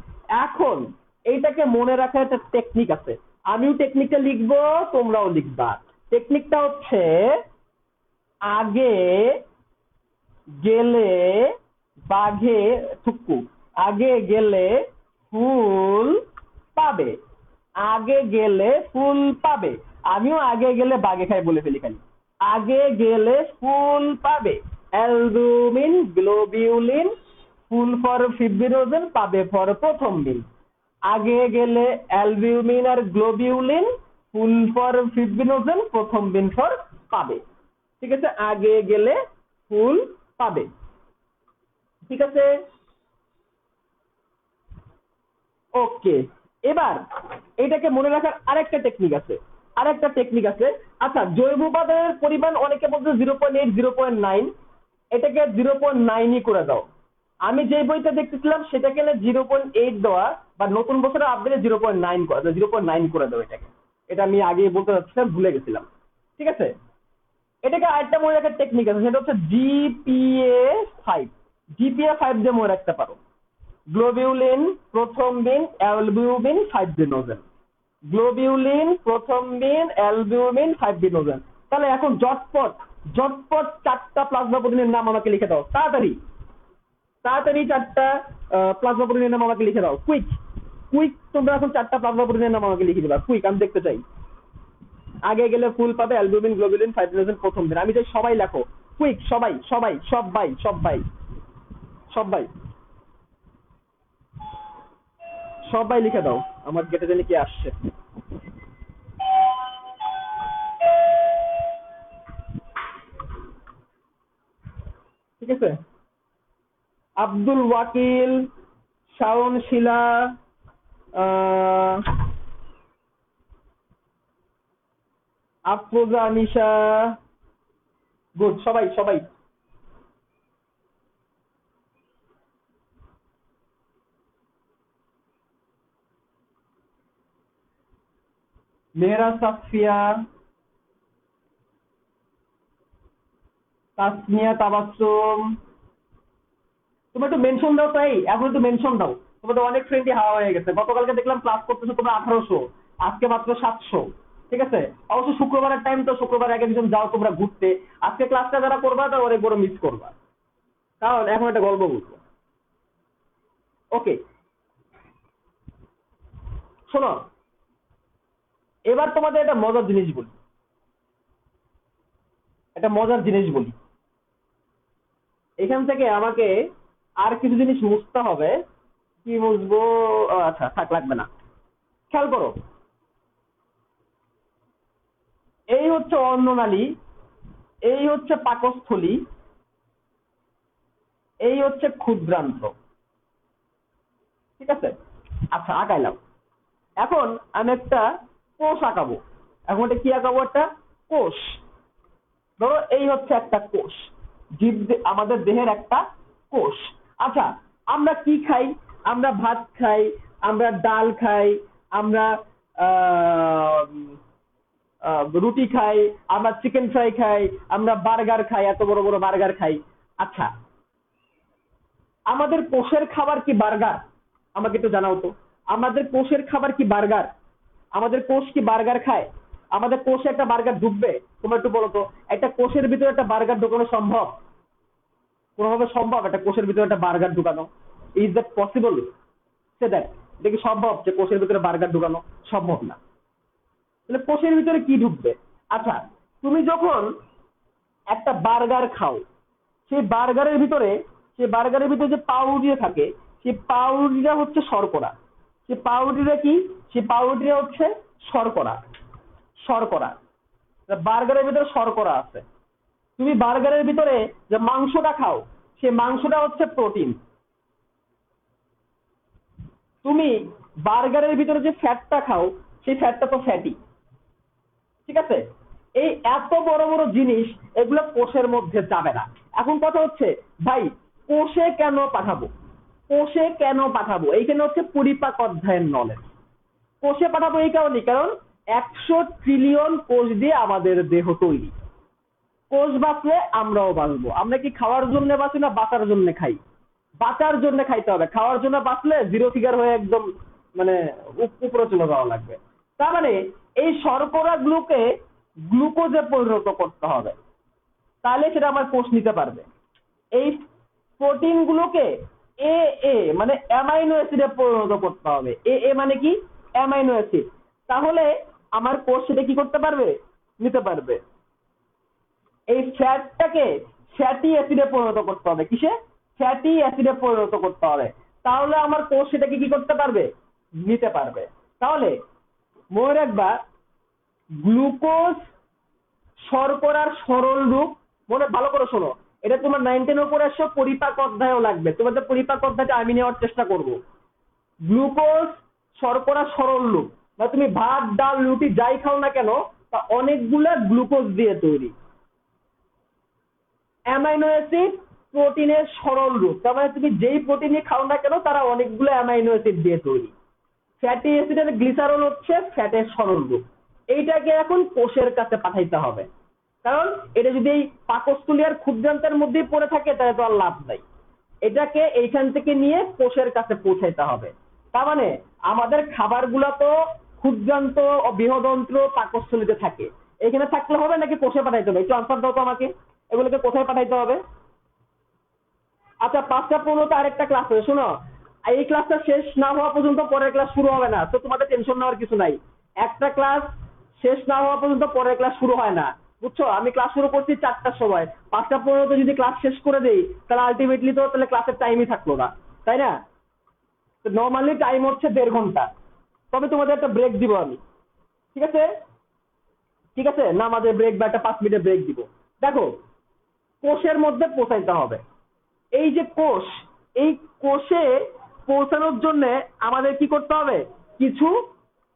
এখন এইটাকে মনে রাখার একটা টেকনিক আছে, আমিও টেকনিকটা লিখবো, তোমরাও লিখবা। টেকনিকটা হচ্ছে আগে গেলে বাঘে থুকু, আগে গেলে ফুল পাবে, আগে গেলে ফুল পাবে। আমিও আগে গেলে বাঘে খাই বলে ফেলি খালি, আগে গেলে ফুল পাবে। অ্যালবুমিন, গ্লোবিউলিন, ফুল ফর ফিব্রিনোজেন, পাবে ফর প্রোথ্রম্বিন। আগে গেলে অ্যালবুমিন আর গ্লোবিউলিন, ফুল ফর ফিব্রিনোজেন, প্রোথ্রম্বিন ফর পাবে। ঠিক আছে, আগে গেলে ফুল পাবে। ঠিক আছে, ওকে। এবার এটাকে মনে রাখার আরেকটা টেকনিক আছে, আরেকটা টেকনিক আছে। আচ্ছা, জৈব উপাদানের পরিমাণ অনেকে বলছে 0.8, 0.9, এটাকে 0.9ই করে দাও। আমি যে বইটা দেখতেছিলাম সেটাকে 0.8 দেওয়া, বা নতুন বছরের আপডেটে 0.9 করে দাও, 0.9 করে দাও এটাকে। এটা আমি আগে বলতে যাচ্ছিলাম, ভুলে গেছিলাম। ঠিক আছে, এটাকে আরেকটা মনে রাখার টেকনিক আছে, সেটা হচ্ছে GPA 5, GPA 5 দিয়ে মনে রাখতে পারো। Globulin, prothrombin, albumin, fibrinogen, globulin, prothrombin, albumin, fibrinogen. তাহলে এখন ঝটপট ঝটপট 4টা প্লাজমা প্রোটিনের নাম আমাকে লিখে দাও, তাড়াতাড়ি তাড়াতাড়ি 4টা প্লাজমা প্রোটিনের নাম আমাকে লিখে দাও, কুইক কুইক। তোমরা এখন 4টা প্লাজমা প্রোটিনের নাম আমাকে লিখে দিবা, কুইক, আমি দেখতে চাই। আগে গেলে ফুল পাবে, অ্যালবুমিন, গ্লোবিউলিন, ফাইব্রিনোজেন, প্রোথ্রম্বিন। আমি চাই সবাই লেখো, কুইক, সবাই সবাই সবাই সবাই সবাই সবাই লিখে দাও। আমার গেটে জানি কে আসছে। আব্দুল ওয়াকিল, শাওন শিলা, আফরোজা আনিশা, গুড, সবাই সবাই। মেহরা সাফিয়া, তাসমিয়া তাবাসসুম, তুমি একটু মেনশন দাও, তাই এখন একটু মেনশন দাও। তোমাদের অনেক ফ্রেন্ডই হাওয়া হয়ে গেছে, গতকালকে দেখলাম ক্লাস করতেছো তোমরা 1800, আজকে মাত্র 700। ঠিক আছে, অবশ্য শুক্রবারের টাইম তো, শুক্রবার এক একজন যাও তোমরা ঘুরতে, আজকে ক্লাসটা যারা করবা তা অনেক বড় মিস করবা। কারণ এখন একটা গল্প বলবো, ওকে? শোনো, এবার তোমাদের একটা মজার জিনিস বলি, একটা মজার জিনিস বলি। এখান থেকে আমাকে আর কিছু জিনিস মুছতে হবে। কি মুছবো? আচ্ছা থাক, লাগবে না। খেয়াল করো, এই হচ্ছে অন্ননালী, এই হচ্ছে পাকস্থলী, এই হচ্ছে ক্ষুদ্রান্ত্র। ঠিক আছে, আচ্ছা আঁকাইলাম। এখন আমি একটা কোষ আঁকাবো। এখন এটা কি আঁকাবো? একটা কোষ। ধরো এই হচ্ছে একটা কোষ, আমাদের দেহের একটা কোষ। আচ্ছা, আমরা কি খাই? আমরা ভাত খাই, আমরা ডাল খাই, আমরা রুটি খাই, আমরা চিকেন ফ্রাই খাই, আমরা বার্গার খাই, এত বড় বড় বার্গার খাই। আচ্ছা, আমাদের কোষের খাবার কি বার্গার? আমাকে একটু জানাও তো, আমাদের কোষের খাবার কি বার্গার? আমাদের কোষ কি বার্গার খায়? আমাদের কোষে একটা বার্গার ঢুকবে? তোমরা একটু বলো তো, একটা কোষের ভিতরে একটা বার্গার ঢুকানো সম্ভব? কোনোভাবে সম্ভব একটা কোষের ভিতরে একটা বার্গার ঢুকানো? Is that possible? সে দেখ, এটা কি সম্ভব যে কোষের ভিতরে বার্গার ঢুকানো? সম্ভব না। তাহলে কোষের ভিতরে কি ঢুকবে? আচ্ছা, তুমি যখন একটা বার্গার খাও, সেই বার্গারের ভিতরে যে পাউরুটি থাকে, সেই পাউরুটিটা হচ্ছে শর্করা। সেই পাউরুটিটা কি? সেই পাউরুটিটা হচ্ছে শর্করা। শর্করা, বার্গারের ভিতরে শর্করা আছে। তুমি বার্গারের ভিতরে যে মাংসটা খাও, সেই মাংসটা হচ্ছে প্রোটিন। তুমি বার্গারের ভিতরে যে ফ্যাটটা খাও, সেই ফ্যাটটা তো ফ্যাটি। ঠিক আছে, এই এত বড় বড় জিনিস এগুলো কোষের মধ্যে যাবে না। এখন কথা হচ্ছে, ভাই কোষে কেন পাঠাবো? কোষে কেন পাঠাবো? এইখানে হচ্ছে পরিপাক অধ্যায়ের নলেজ। কোষে পাঠাবো এই কারণে, কারণ 100 ট্রিলিয়ন কোষ দিয়ে আমাদের দেহ তৈরি। কোষ বাঁচলে আমরাও বাঁচবো। আমরা কি খাওয়ার জন্য বাঁচি না বাঁচার জন্য খাই? বাঁচার জন্য খাইতে হবে। খাওয়ার জন্য বাঁচলে জিরো ফিগার হয়ে একদম মানে উপরে চলে যাওয়া লাগবে। তার মানে এই শর্করা গুলোকে গ্লুকোজে পরিণত করতে হবে, তাহলে সেটা আমার কোষ নিতে পারবে। এই প্রোটিন গুলোকে এ এ মানে অ্যামাইনো অ্যাসিডে পরিণত করতে হবে। এ এ মানে কি? Amino acid. তাহলে আমার কোষ সেটা কি করতে পারবে? নিতে পারবে। এই ফ্যাটটাকে ফ্যাটি অ্যাসিডে পরিণত করতে হবে। কিসে? ফ্যাটি অ্যাসিডে পরিণত করতে হবে। তাহলে আমার কোষ সেটাকে কি করতে পারবে? নিতে পারবে। তাহলে মনে রাখবা, গ্লুকোজ শর্করার সরল রূপ। মনে ভালো করে শোনো, এটা তোমার 9 10 উপরে আসো, পরিপাক অধ্যায়ও লাগবে। তোমাদের পরিপাক অধ্যায়টা আমি নেওয়ার চেষ্টা করব। গ্লুকোজ শর্করা সরল রূপ, বা তুমি ভাত ডাল রুটি যাই খাও না কেন, তা অনেকগুলা গ্লুকোজ দিয়ে তৈরি। অ্যামাইনো অ্যাসিড প্রোটিনের সরল রূপ, তার মানে তুমি যেই প্রোটিনই খাও না কেন তারা অনেকগুলো অ্যামাইনো অ্যাসিড দিয়ে তৈরি। ফ্যাটি অ্যাসিডের গ্লিসারল হচ্ছে ফ্যাটের সরল রূপ। এইটাকে এখন কোষের কাছে পাঠাইতে হবে, কারণ এটা যদি এই পাকস্থলী আর ক্ষুদ্রান্তের মধ্যেই পড়ে থাকে তাহলে তো আর লাভ নাই। এটাকে এইখান থেকে নিয়ে কোষের কাছে পৌঁছাইতে হবে। তার মানে আমাদের খাবারগুলো তো ক্ষুদ্রান্ত ও বৃহদন্ত্র পাকস্থলীতে থাকে। এখানে থাকলে হবে নাকি কোষে পাঠাইতে হবে? একটু আনসার দাও তো আমাকে, এগুলোকে কোথায় পাঠাইতে হবে? আচ্ছা, 5টা 15 আরেকটা ক্লাস হবে, শোনো। এই ক্লাসটা শেষ না হওয়া পর্যন্ত পরের ক্লাস শুরু হবে না, তো তোমাদের টেনশন নেওয়ার কিছু নাই। একটা ক্লাস শেষ না হওয়া পর্যন্ত পরের ক্লাস শুরু হয় না, বুঝছো? আমি ক্লাস শুরু করছি 4টার সময়, 5টা 15 যদি ক্লাস শেষ করে দেই তাহলে আলটিমেটলি তো তাহলে ক্লাসের টাইমই থাকলো না, তাই না? নর্মালি টাইম হচ্ছে 1.5 ঘন্টা, তবে তোমাদের একটা ব্রেক দিব আমি। ঠিক আছে? ঠিক আছে না, আমাদের ব্রেক বা একটা 5 মিনিটের ব্রেক দিব। দেখো, কোষের মধ্যে পৌঁছাইতে হবে। এই যে কোষ, এই কোষে পৌঁছানোর জন্য আমাদের কি করতে হবে? কিছু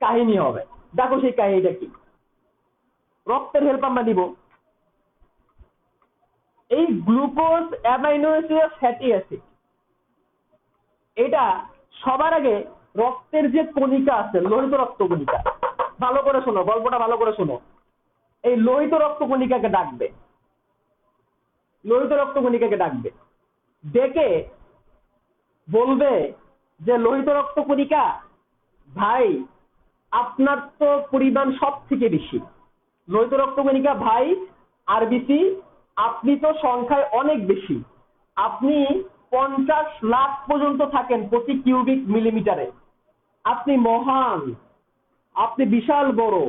কাহিনী হবে। দেখো সেই কাহিনীটা কি। রক্তের হেল্প আমরা নিব। এই glucose, amino acid, fatty acid, এটা সবার আগে রক্তের যে কণিকা আছে, লোহিত রক্ত কণিকা, ভালো করে শোনো, গল্পটা ভালো করে শোনো। এই লোহিত রক্ত কণিকাকে ডাকবে, লোহিত রক্ত কণিকাকে ডাকবে, ডেকে বলবে যে লোহিত রক্ত কণিকা ভাই, আপনার তো পরিমাণ সব থেকে বেশি। লোহিত রক্ত কণিকা ভাই, আরবিসি আপনি তো সংখ্যায় অনেক বেশি, আপনি 50 লাখ পর্যন্ত থাকেন প্রতি কিউবিক মিলিমিটারে, আপনি মহান, আপনি বিশাল বড়,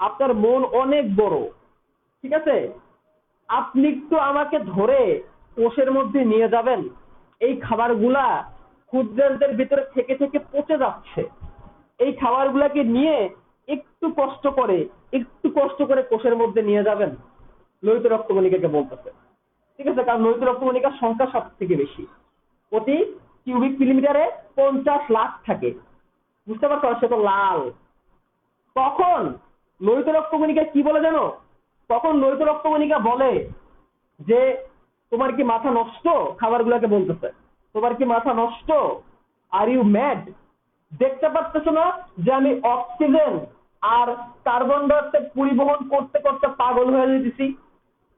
আপনার মন অনেক বড়, ঠিক আছে? আপনি একটু আমাকে ধরে কোষের মধ্যে নিয়ে যাবেন, এই খাবারগুলা ক্ষুদ্রান্তের ভিতরে থেকে থেকে পচে যাচ্ছে, এই খাবারগুলাকে নিয়ে একটু কষ্ট করে কোষের মধ্যে নিয়ে যাবেন। লোহিত রক্তকণিকাকে বলতেছে, ঠিক আছে? কারণ লোহিত রক্তকণিকার সংখ্যা সব থেকে বেশি, প্রতি কিউবিক মিলিমিটারে 50 লাখ থাকে, বুঝতে পারছো? সে তো লাল। তখন লোহিত রক্তকণিকা কি বলে জানো? তখন লোহিত রক্তকণিকা বলে যে তোমার কি মাথা নষ্ট? খাবারগুলোকে বলতেছে, তোমার কি মাথা নষ্ট? Are you mad? দেখতে পাচ্ছ না যে আমি অক্সিজেন আর কার্বন ডাইঅক্সাইড পরিবহন করতে করতে পাগল হয়ে যেতেছি?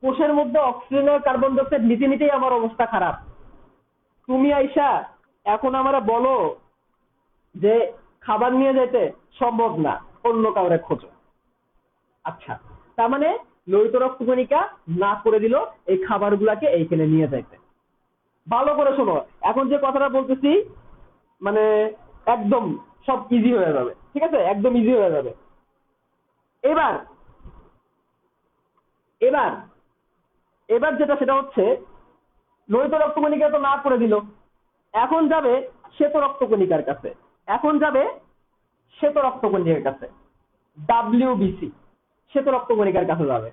কোষের মধ্যে অক্সিজেন আর কার্বন ডাইঅক্সাইড নিতে নিতেই আমার অবস্থা খারাপ। তুমি আইসা এখন আমরা বলো যে খাবার নিয়ে যেতে সম্ভব না, অন্য কাউরে খোঁজো। আচ্ছা, তার মানে লোহিত রক্তকণিকা না করে দিল এই খাবারগুলাকে এইখানে নিয়ে যাইতে। ভালো করে শোনো, এখন যে কথাটা বলতেছি মানে একদম সব ইজি হয়ে যাবে, ঠিক আছে? একদম ইজি হয়ে যাবে। এবার এবার এবার যেটা সেটা হচ্ছে লোহিত রক্তকণিকা তো না করে দিল, এখন যাবে শ্বেত রক্তকণিকার কাছে, এখন যাবে শ্বেত রক্তকণিকার কাছে, ডাব্লিউবিসি শ্বেত রক্তকণিকার কাছে যাবে।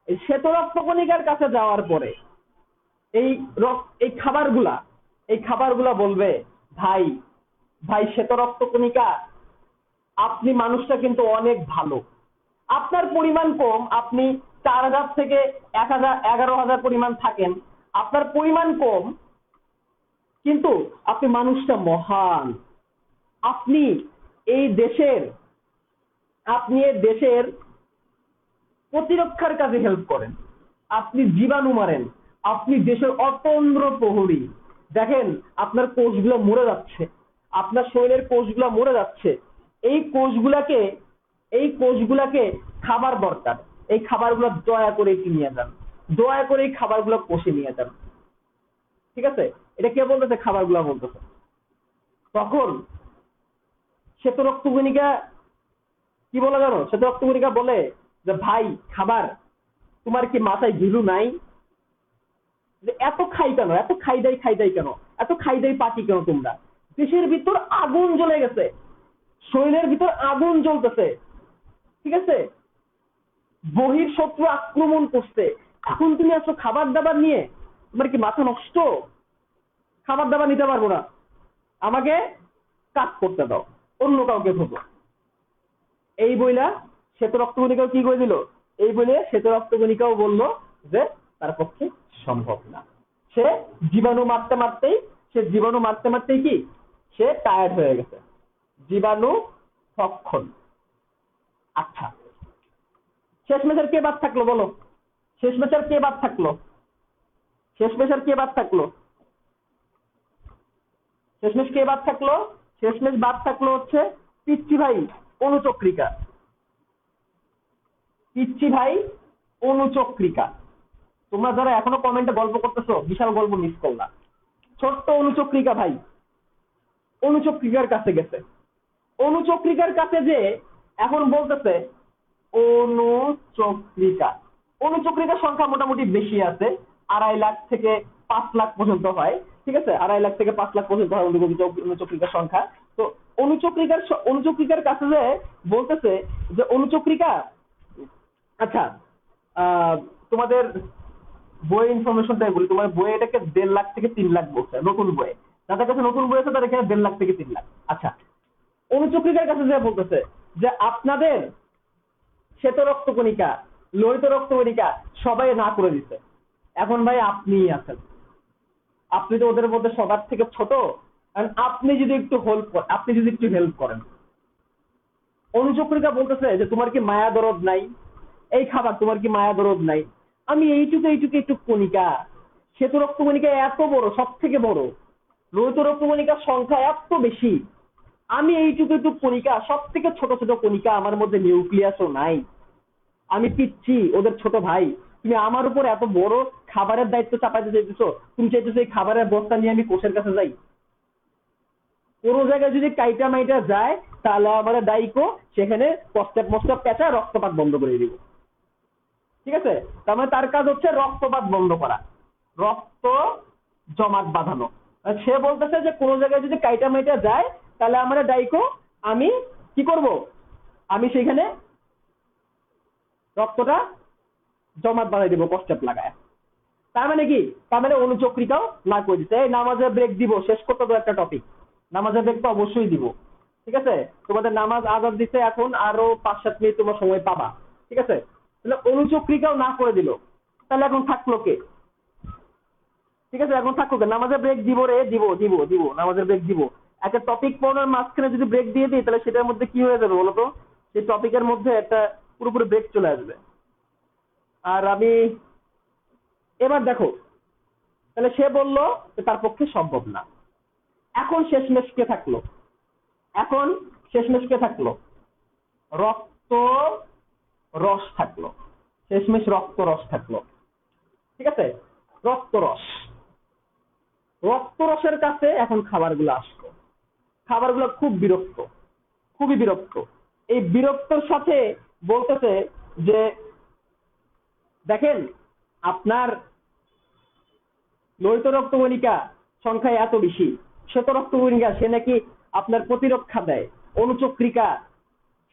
এই শ্বেত রক্তকণিকার কাছে যাওয়ার পরে এই খাবারগুলা বলবে ভাই ভাই শ্বেত রক্তকণিকা, আপনি মানুষটা কিন্তু অনেক ভালো, আপনার পরিমাণ কম, আপনি 4000 থেকে 11,000 পরিমাণ থাকেন, আপনার পরিমাণ কম, কিন্তু আপনি মানুষটা মহান, আপনি এই দেশের প্রতিরক্ষার কাজে হেল্প করেন, আপনি জীবাণু মারেন, আপনি দেশের অতন্দ্র প্রহরী। দেখেন আপনার কোষগুলো মরে যাচ্ছে, আপনার শরীরের কোষগুলো মরে যাচ্ছে, এই কোষগুলাকে খাবার দরকার, এই খাবারগুলো দয়া করে একটু নিয়ে যান, দয়া করে এই খাবারগুলো কোষে নিয়ে যান, ঠিক আছে? এটা কে বলতেছে? খাবারগুলো বলতেছে। তখন শ্বেত রক্তকণিকা কি বলে জানো? শ্বেত রক্তকণিকা বলে যে ভাই খাবার, তোমার কি মাথায় ঘিলু নাই? এত খাই কেন, এত খাই কেন, এত খাই পাটি কেন তোমরা? দেশের ভিতর আগুন জ্বলে গেছে, শরীরের ভিতর আগুন জ্বলতেছে, ঠিক আছে? বহির শত্রু আক্রমণ করছে, এখন তুমি আসো খাবার দাবার নিয়ে? তোমার কি মাথা নষ্ট? খাবার দাবার নিতে পারবো না, আমাকে কাজ করতে দাও, অন্য কাউকে খোঁজো। এই বইলা শ্বেত রক্তকণিকাও কি করে দিল? এই বলে শ্বেত রক্তকণিকাও বললো যে তার পক্ষে সম্ভব না। সে জীবাণু মারতে মারতেই কি সে টায়ার্ড হয়ে গেছে, জীবাণু ভক্ষণ। আচ্ছা, শেষমেশের কে বাদ থাকলো বলো? শেষমেশের কে বাদ থাকলো? শেষমেশ বাদ থাকলো হচ্ছে পিচ্চি ভাই অনুচক্রিকা। তোমরা যারা এখনো কমেন্টে গল্প করতেছো, বিশাল গল্প মিস করলা। ছোট্ট অনুচক্রিকা ভাই অনুচক্রিকার কাছে গেছে, অনুচক্রিকার কাছে যে এখন বলতেছে অনুচক্রিকার সংখ্যা মোটামুটি বেশি আছে, 2.5 লাখ থেকে 5 লাখ পর্যন্ত হয়, ঠিক আছে? 2.5 লাখ থেকে 5 লাখ পর্যন্ত হয় অনুচক্রিকার সংখ্যা। তো অনুচক্রিকার কাছে যে বলতেছে যে অনুচক্রিকা, আচ্ছা তোমাদের বই ইনফরমেশনটাই বলি, তোমার বই এটাকে 1.5 লাখ থেকে 3 লাখ বলছে নতুন বই। যাদের কাছে নতুন বই আছে তাদের এখানে 1.5 লাখ থেকে 3 লাখ। আচ্ছা, অনুচক্রিকার কাছে যে বলতেছে যে আপনাদের শ্বেত রক্তকণিকা, লোহিত রক্তকণিকা সবাই না করে দিচ্ছে, এখন ভাই আপনিই আছেন, আপনি তো ওদের মধ্যে সবার থেকে ছোট, আপনি যদি একটু হেল্প করেন। অনুচক্রিকা বলতেছে যে তোমার কি মায়া দরদ নাই, এই খাবার তোমার কি মায়া দরদ নাই, আমি এইটুকু কণিকা, শ্বেত রক্তকণিকা এত বড়, সব থেকে বড়, লোহিত রক্তকণিকার সংখ্যা এত বেশি, আমি এইটুকু কণিকা, সব থেকে ছোট ছোট কণিকা, আমার মধ্যে নিউক্লিয়াসও নাই, আমি পিচ্ছি ওদের ছোট ভাই, তুমি আমার উপর এত বড় খাবারের দায়িত্ব চাপাইতে চাইতেছো, তুমি চাইতেছো এই খাবারের বস্তা নিয়ে আমি কোষের কাছে যাই, কোনো জায়গায় যদি কাইটা মাইটা যায় তাহলে আমার দায়িত্ব সেখানে প্রস্তাব পেঁচা রক্তপাত বন্ধ করে দিব। ঠিক আছে, তার মানে তার কাজ হচ্ছে রক্তপাত বন্ধ করা, রক্ত জমাট বাঁধানো। সে বলতেছে যে কোনো জায়গায় যদি কাইটা মাইটা যায় তাহলে আমার দায়িত্ব, আমি কি করব, আমি সেখানে রক্তটা জমাট বাঁধাই দিব প্রস্তাব লাগায়। তার মানে কি, তার মানে অনুচক্রিকাও না করে দিচ্ছে। এই নামাজের ব্রেক দিব, শেষ করতে তো একটা টপিক, নামাজের ব্রেক তো অবশ্যই দিব। ঠিক আছে, তোমাদের নামাজ আজান দিতে এখন আরো 5-7 মিনিট তোমার সময় পাবা। ঠিক আছে, তাহলে অনুচক্রিকাও না করে দিল, তাহলে এখন থাকলো কে? ঠিক আছে, এখন থাকলো কে? নামাজের ব্রেক দিব রে, দিব দিব দিব নামাজের ব্রেক দিব। একটা টপিক পড়ার মাঝখানে যদি ব্রেক দিয়ে দিই তাহলে সেটার মধ্যে কি হয়ে যাবে বলতো, সেই টপিকের মধ্যে একটা পুরোপুরি ব্রেক চলে আসবে। আর আমি এবার দেখো, তাহলে সে বলল যে তার পক্ষে সম্ভব না। এখন শেষমেশ কে থাকলো? এখন শেষমেশ কে থাকলো? রক্ত রস থাকলো, শেষমেশ রক্ত রস থাকলো। ঠিক আছে, রক্তরস, রক্তরসের কাছে এখন খাবারগুলো আসলো। খাবারগুলো খুব বিরক্ত, খুবই বিরক্ত। এই বিরক্তর সাথে বলতেছে যে দেখেন আপনার লোহিত রক্তকণিকা সংখ্যা এত বেশি, শ্বেত রক্তকণিকা সে নাকি আপনার প্রতিরক্ষা দেয়, অনুচক্রিকা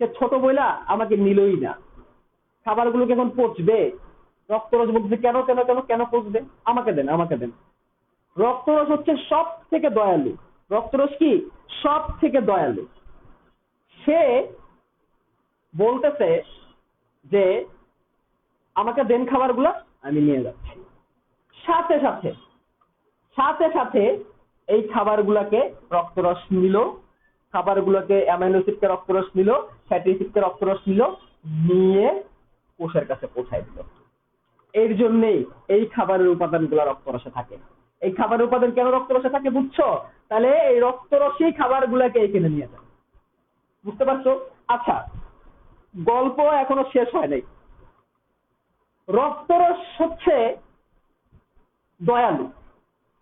সে ছোট বইলা আমাকে নিলই না, খাবারগুলো কেমন পচবে? রক্তরস বলতে কেন কেন কেন কেন পচবে? আমাকে দেন, আমাকে দেন। রক্তরস হচ্ছে সব থেকে দয়ালু, রক্তরস কি সব থেকে দয়ালু। সে বলতেছে যে আমাকে দেন খাবারগুলো, আমি নিয়ে যাচ্ছি। সাথে সাথে সাথে সাথে এই খাবারগুলোকে রক্তরস নিল, খাবারগুলোকে অ্যামাইনো অ্যাসিডকে রক্তরস নিল, ফ্যাটি অ্যাসিডকে রক্তরস নিল, নিয়ে কোষের কাছে পৌঁছায় দিল। এর জন্যই এই খাবারের উপাদানগুলো রক্তরসে থাকে। এই খাবারের উপাদান কেন রক্তরসে থাকে বুঝছো? তাহলে এই রক্তরসই খাবারগুলোকে এখানে নিয়ে যায়। বুঝতে পারছো? আচ্ছা, গল্প এখনো শেষ হয় নাই। রক্তরস হচ্ছে দয়ালু,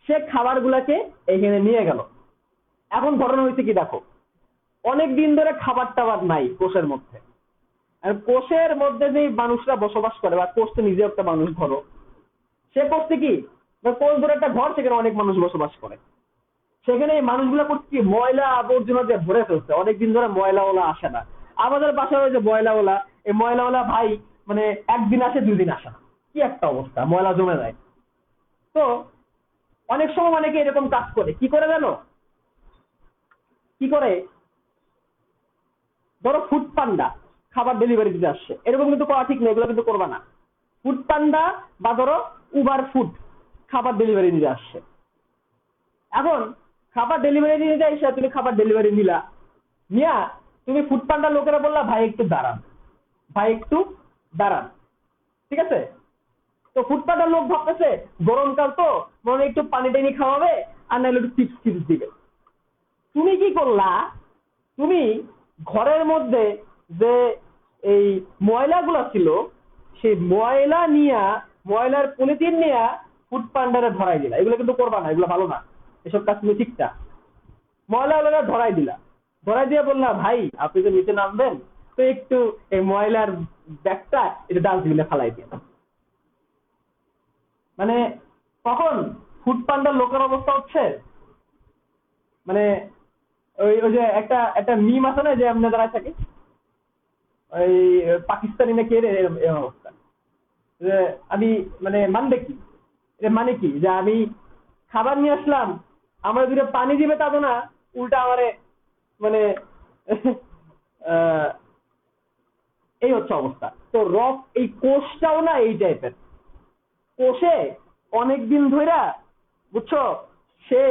সে খাবারগুলোকে এখানে নিয়ে গেল। এখন ঘটনা হয়েছে কি দেখো, অনেক দিন ধরে খাবার টাবার নাই কোষের মধ্যে, আর কোষের মধ্যে যে মানুষরা বসবাস করে, বা কোষ তো নিজে একটা মানুষ, ধরো সে করছে কি, কোষ ধরে একটা ঘর, সেখানে অনেক মানুষ বসবাস করে, সেখানে এই মানুষগুলো করছে কি, ময়লা আবর্জনা দিয়ে ভরে ফেলছে, অনেকদিন ধরে ময়লাওয়ালা আসে না। আমাদের বাসায় ওই যে ময়লাওয়ালা, এই ময়লাওয়ালা ভাই মানে একদিন আসে 2 দিন আসে না, কি একটা অবস্থা, ময়লা জমে যায়। তো অনেক সময় অনেকে এরকম কাজ করে, কি করে জানো, কি করে, ধরো ফুড পান্ডা খাবার ডেলিভারি দিতে আসছে, এরকম কিন্তু করা ঠিক নেই, এগুলো কিন্তু করবা না। ফুড পান্ডা বা ধরো উবার ফুড খাবার ডেলিভারি দিতে আসছে, এখন খাবার ডেলিভারি দিতে এসে তুমি খাবার ডেলিভারি নিলা, নিয়া তুমি ফুড পান্ডা লোকেরা বললা ভাই একটু দাঁড়ান, ভাই একটু দাঁড়ান। ঠিক আছে, তো ফুড পান্ডার লোক ভাবতেছে গরমকাল তো মনে একটু পানি টানি খাওয়াবে, আর নাহলে একটু চিপস টিপস দিবে। তুমি কি করলা, তুমি ঘরের মধ্যে যে এই ময়লাগুলো ছিল সেই ময়লা নিয়া, ময়লার পলিথিন নিয়া ফুড পান্ডারে ধরাই দিলা। এগুলো কিন্তু করবা না, এগুলো ভালো না, এসব কাজ তুমি ঠিকটা। ময়লা ধরাই দিলা, ধরাই দিয়ে বললা ভাই আপনি তো নিচে নামবেন, তো একটু এই ময়লার ব্যাগটা এটা ডাস্টবিনে ফালাই দিয়ে। মানে তখন ফুড পান্ডার লোকের অবস্থা হচ্ছে মানে ওই ওই যে একটা একটা মিম আছে না, যে এমনি দাঁড়ায় থাকে, ওই পাকিস্তানি নাকি এর এরকম অবস্থা, যে আমি মানে মানবে কি, এর মানে কি যে আমি খাবার নিয়ে আসলাম, আমার দুটো পানি দিবে তা তো না, উল্টা আমারে মানে আহ, এই হচ্ছে অবস্থা। তো এই কোষটাও না এই টাইপের, কোষে অনেকদিন ধইরা বুঝছো সে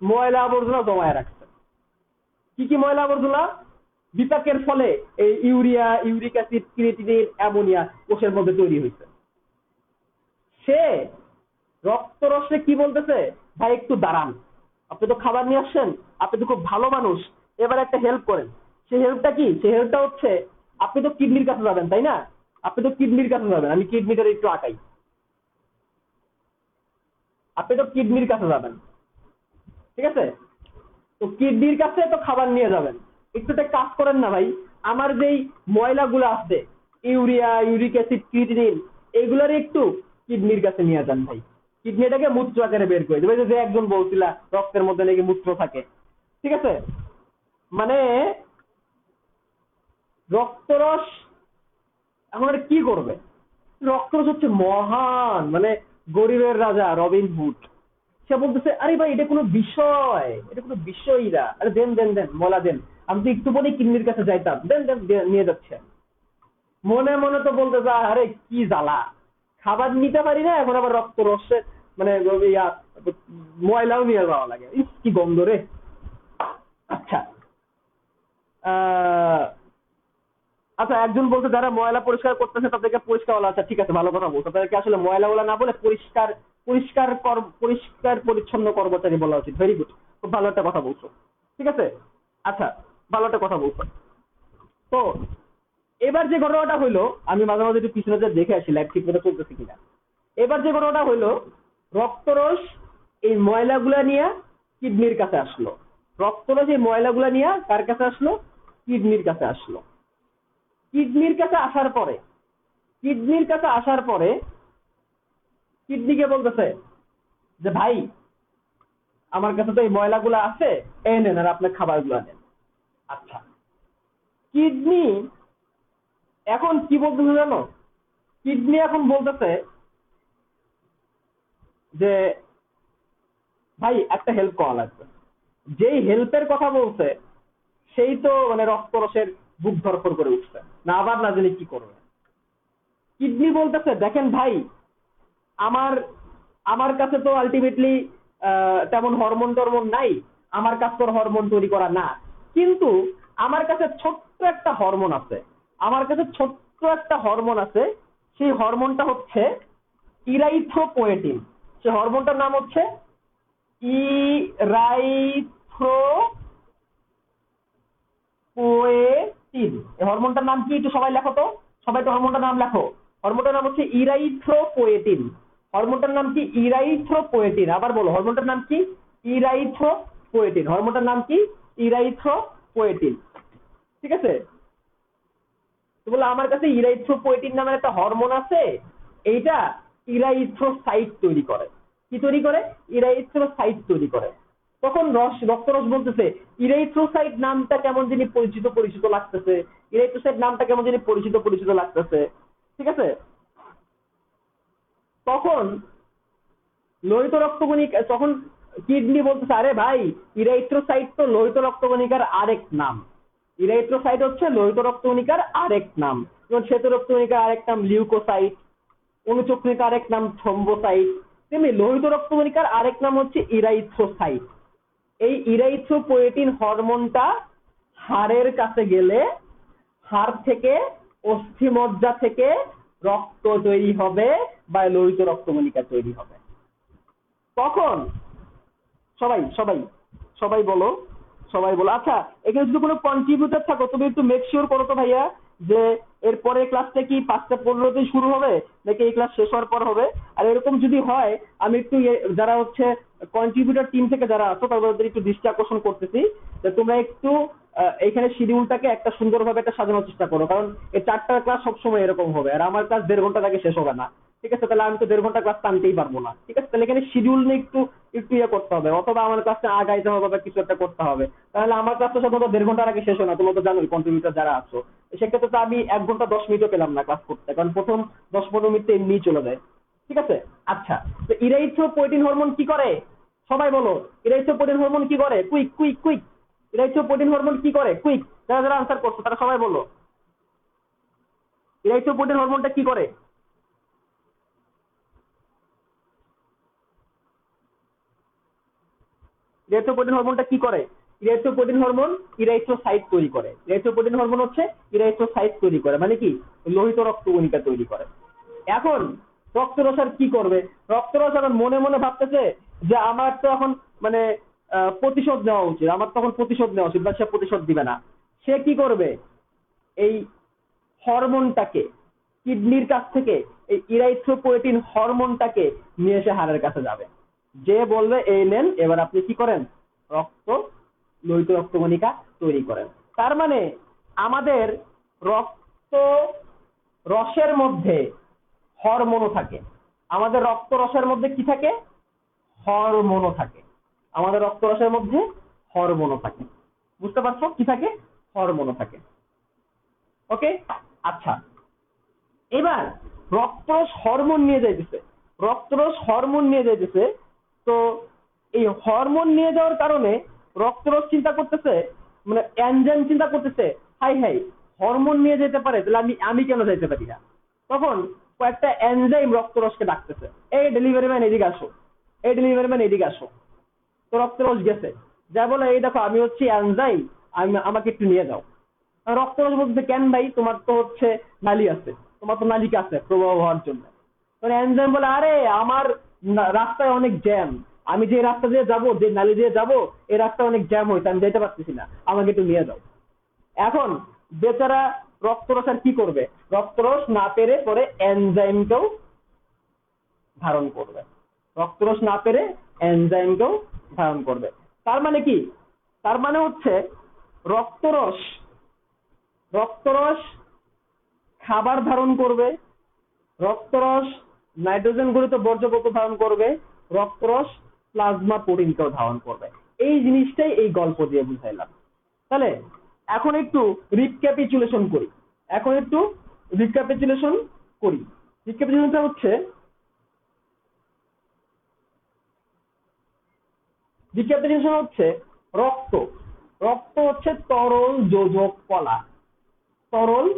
ময়লা আবর্জনা জমায় রাখছে। কি কি ময়লা আবর্জনা? বিপাকের ফলে এই urea, uric acid, creatinine, ammonia কোষের মধ্যে তৈরি হয়েছে। সে রক্তরসে কি বলতেছে, ভাই একটু দাঁড়ান, আপনি তো খাবার নিয়ে আসছেন, আপনি তো খুব ভালো মানুষ, এবার একটা হেল্প করেন। সেই হেল্পটা কি? সেই হেল্পটা হচ্ছে আপনি তো কিডনির কাছে যাবেন, তাই না? আপনি তো কিডনির কাছে যাবেন, আমি কিডনিটা একটু আঁকাই। আপনি তো কিডনির কাছে যাবেন, ঠিক আছে? তো কিডনির কাছে তো খাবার নিয়ে যাবেন, একটু একটা কাজ করেন না ভাই, আমার যেই ময়লাগুলো আছে, ইউরিয়া, ইউরিক অ্যাসিড, ক্রিয়েটিনিন, এগুলার একটু কিডনির কাছে নিয়ে যান ভাই। কিডনিটাকে মূত্র আকারে বের করে দেবে, যে একজন বলছিল রক্তের মধ্যে নাকি মূত্র থাকে, ঠিক আছে? মানে রক্তরস এখন আর কি করবে? রক্তরস হচ্ছে মহান, মানে গরিবের রাজা রবিন হুড। সে বলতেছে আরে ভাই এটা কোনো বিষয়, এটা কোনো বিষয়ই না, আরে দেন দেন দেন মলা দেন, আমি তো একটু পরেই কিডনির কাছে যাইতাম, দেন দেন নিয়ে যাচ্ছে। মনে মনে তো বলতেছে আরে কি জ্বালা, খাবার নিতে পারি না, এখন আবার রক্ত রসে মানে ময়লাও নিয়ে যাওয়া লাগে, ইস কি গন্ধ রে। আচ্ছা, আহ আচ্ছা, একজন বলছে যারা ময়লা পরিষ্কার করতেছে তাদেরকে পরিষ্কার বলা, আচ্ছা ঠিক আছে, ভালো কথা বলছো, তাদেরকে আসলে ময়লাগুলা না বলে পরিষ্কার পরিষ্কার পরিষ্কার পরিচ্ছন্ন কর্মচারী বলা উচিত। ভেরি গুড, খুব ভালো একটা কথা বলছো, ঠিক আছে। আচ্ছা, ভালো একটা কথা বলছো। তো এবার যে ঘটনাটা হইলো, আমি মাঝে মাঝে একটু পিছনে যে দেখে আসি লাইভ ঠিক মতো চলতেছে কিনা। এবার যে ঘটনাটা হইলো, রক্তরস এই ময়লাগুলা নিয়ে কিডনির কাছে আসলো। রক্তরস এই ময়লাগুলা নিয়ে কার কাছে আসলো? কিডনির কাছে আসলো। কিডনির কাছে আসার পরে, কিডনির কাছে আসার পরে কিডনিকে বলতেছে যে ভাই আমার কাছে তো এই ময়লাগুলো আছে, এই নেন আর আপনার খাবারগুলো নেন। আচ্ছা, কিডনি এখন কি বলতেছে জানো? কিডনি এখন বলতেছে যে ভাই একটা হেল্প করা লাগবে। যেই হেল্পের কথা বলছে সেই তো মানে রক্তরসের বুক ধরফর করে উঠছে, না আবার না জানি কি করবে। কিডনি বলতেছে দেখেন ভাই, আমার আমার কাছে তো আলটিমেটলি তেমন হরমোন টরমোন নাই, আমার কাছে তো হরমোন তৈরি করা না, কিন্তু আমার কাছে ছোট্ট একটা হরমোন আছে, আমার কাছে ছোট্ট একটা হরমোন আছে, সেই হরমোনটা হচ্ছে ইরাইথ্রোপোয়েটিন। সেই হরমোনটার নাম হচ্ছে ইরাইথ্রোপোয়েটিন। এই হরমোনটার নাম কি একটু সবাই লেখো তো, সবাই তো হরমোনটার নাম লেখো। হরমোনটার নাম হচ্ছে ইরাইথ্রোপোয়েটিন। হরমোনটার নাম কি? ইরাইথ্রোপোয়েটিন। আবার বলো, হরমোনটার নাম কি? ইরাইথ্রোপোয়েটিন। হরমোনটার নাম কি? ইরাইথ্রোপোয়েটিন, ঠিক আছে? তো বলে আমার কাছে ইরাইথ্রোপোয়েটিন নামের একটা হরমোন আছে, এইটা ইরাইথ্রোসাইট তৈরি করে। কি তৈরি করে? ইরাইথ্রোসাইট তৈরি করে। তখন রক্তরস বলতেছে ইরাইথ্রোসাইট নামটা কেমন জানি পরিচিত পরিচিত লাগতেছে, ইরাইথ্রোসাইট নামটা কেমন জানি পরিচিত পরিচিত লাগতেছে, ঠিক আছে? তখন লোহিত রক্তকণিকা, তখন কিডনি বলতেছে আরে ভাই ইরাইথ্রোসাইট তো লোহিত রক্তকণিকার আরেক নাম। ইরাইথ্রোসাইট হচ্ছে লোহিত রক্তকণিকার আরেক নাম, যেমন শ্বেত রক্তকণিকার আরেক নাম লিউকোসাইট, অনুচক্রিকার আরেক নাম থ্রম্বোসাইট, তেমনি লোহিত রক্তকণিকার আরেক নাম হচ্ছে ইরাইথ্রোসাইট। এই ইরাইথ্রোপোয়েটিন হরমোনটা হাড়ের কাছে গেলে হাড় থেকে, অস্থিমজ্জা থেকে রক্ত তৈরি হবে বা লোহিত রক্তকণিকা তৈরি হবে। তখন সবাই সবাই সবাই বলো, সবাই বলো। আচ্ছা, এখানে যদি কোনো কন্ট্রিবিউটর থাকো তুমি একটু মেক শিওর করো তো ভাইয়া, যে এর পরের ক্লাসটা কি 5:15 শুরু হবে নাকি এই ক্লাস শেষ হওয়ার পর হবে? আর এরকম যদি হয় আমি একটু যারা হচ্ছে কন্ট্রিবিউটর টিম থেকে যারা আছো তাদের একটু দৃষ্টি আকর্ষণ করতেছি যে তোমরা একটু এখানে শিডিউলটাকে একটা সুন্দরভাবে একটা সাজানোর চেষ্টা করো, কারণ এই 4টার ক্লাস সবসময় এরকম হবে আর আমার ক্লাস 1.5 ঘন্টা আগে শেষ হবে না, ঠিক আছে? তাহলে আমি তো 1.5 ঘন্টা ক্লাস টানতেই পারবো না, ঠিক আছে? তাহলে এখানে শিডিউল নিয়ে একটু একটু ইয়ে করতে হবে, অথবা আমার ক্লাসটা আগাইতে হবে বা কিছু একটা করতে হবে। তাহলে আমার ক্লাস তো সাধারণত 1.5 ঘন্টার আগে শেষ হয় না, তোমরা তো জানোই কন্ট্রিবিউটর যারা আছো। সেক্ষেত্রে তো আমি 1 ঘন্টা 10 মিনিটও পেলাম না ক্লাস করতে, কারণ প্রথম 10-15 মিনিট তো এমনিই চলে যায়, ঠিক আছে। আচ্ছা, তো ইরাইথ্রোপয়েটিন হরমোন কি করে সবাই বলো, ইরাইথ্রোপয়েটিন হরমোন কি করে? কুইক কুইক কুইক, ইরাইথ্রোপয়েটিন হরমোন কি করে? কুইক, যারা যারা আনসার করছো তারা সবাই বলো, ইরাইথ্রোপয়েটিন হরমোনটা কি করে? ইরাইথ্রোপয়েটিন হরমোনটা কি করে? ইরাইথ্রোপয়েটিন হরমোন ইরাইথ্রোসাইট তৈরি করে। ইরাইথ্রোপয়েটিন হরমোন হচ্ছে ইরাইথ্রোসাইট তৈরি করে, মানে কি লোহিত রক্তকণিকা তৈরি করে। এখন রক্তরসার কি করবে? রক্তরস এখন মনে মনে ভাবতেছে যে আমার তো এখন মানে প্রতিশোধ নেওয়া উচিত, আমার তখন প্রতিশোধ নেওয়া উচিত, বা সে প্রতিশোধ দিবে না। সে কি করবে? এই হরমোনটাকে কিডনির কাছ থেকে এই ইরাইথ্রোপয়েটিন হরমোনটাকে নিয়ে এসে হাড়ের কাছে যাবে, যে বলবে এই নেন এবার আপনি কি করেন, রক্ত লোহিত রক্তকণিকা তৈরি করেন। তার মানে আমাদের রক্ত রসের মধ্যে হরমোনও থাকে। আমাদের রক্ত রসের মধ্যে কি থাকে? হরমোনও থাকে। আমাদের রক্ত রসের মধ্যে হরমোনও থাকে। বুঝতে পারছো কি থাকে? হরমোনও থাকে। ওকে, আচ্ছা, এবার রক্তরস হরমোন নিয়ে যাইতেছে, রক্তরস হরমোন নিয়ে যাইতেছে। তো এই হরমোন নিয়ে যাওয়ার কারণে রক্তরস চিন্তা করতেছে, মানে এনজাইম চিন্তা করতেছে, হাই হাই হরমোন নিয়ে যেতে পারে, তাহলে আমি আমি কেন যাইতে পারি না? তখন কয়েকটা এনজাইম রক্তরসকে ডাকতেছে, এই ডেলিভারি ম্যান এদিকে আসো, এই ডেলিভারি ম্যান এদিকে আসো। তো রক্তরস গেছে, যা বলে এই দেখো আমি হচ্ছি এনজাইম, আমাকে একটু নিয়ে যাও। রক্তরস বলতে কেন ভাই, তোমার তো হচ্ছে নালী আছে, তোমার তো নালিকা আছে প্রবাহ হওয়ার জন্য। মানে এনজাইম বলে আরে আমার রাস্তায় অনেক জ্যাম, আমি যে রাস্তা দিয়ে যাবো, যে নালী দিয়ে যাবো, এই রাস্তা অনেক জ্যাম হয়েছে, আমি যেতে পারতেছি না, আমাকে একটু নিয়ে যাও। এখন বেচারা রক্তরস আর কি করবে? রক্তরস না পেরে পরে এনজাইমকেও ধারণ করবে, রক্তরস না পেরে এনজাইমকেও ধারণ করবে। তার মানে কি? তার মানে হচ্ছে রক্তরস রক্তরস খাবার ধারণ করবে, রক্তরস নাইট্রোজেন গঠিত বর্জ্য পদার্থ ধারণ করবে, রক্তরস প্লাজমা প্রোটিনকেও ধারণ করবে। এই জিনিসটাই এই গল্প দিয়ে বুঝাইলাম। তাহলে এখন একটু রিক্যাপিচুলেশন করি, এখন একটু রিক্যাপিচুলেশন করি। রিক্যাপিচুলেশনটা হচ্ছে, রিক্যাপিচুলেশন হচ্ছে রক্ত, রক্ত হচ্ছে তরল যোজক কলা, তরল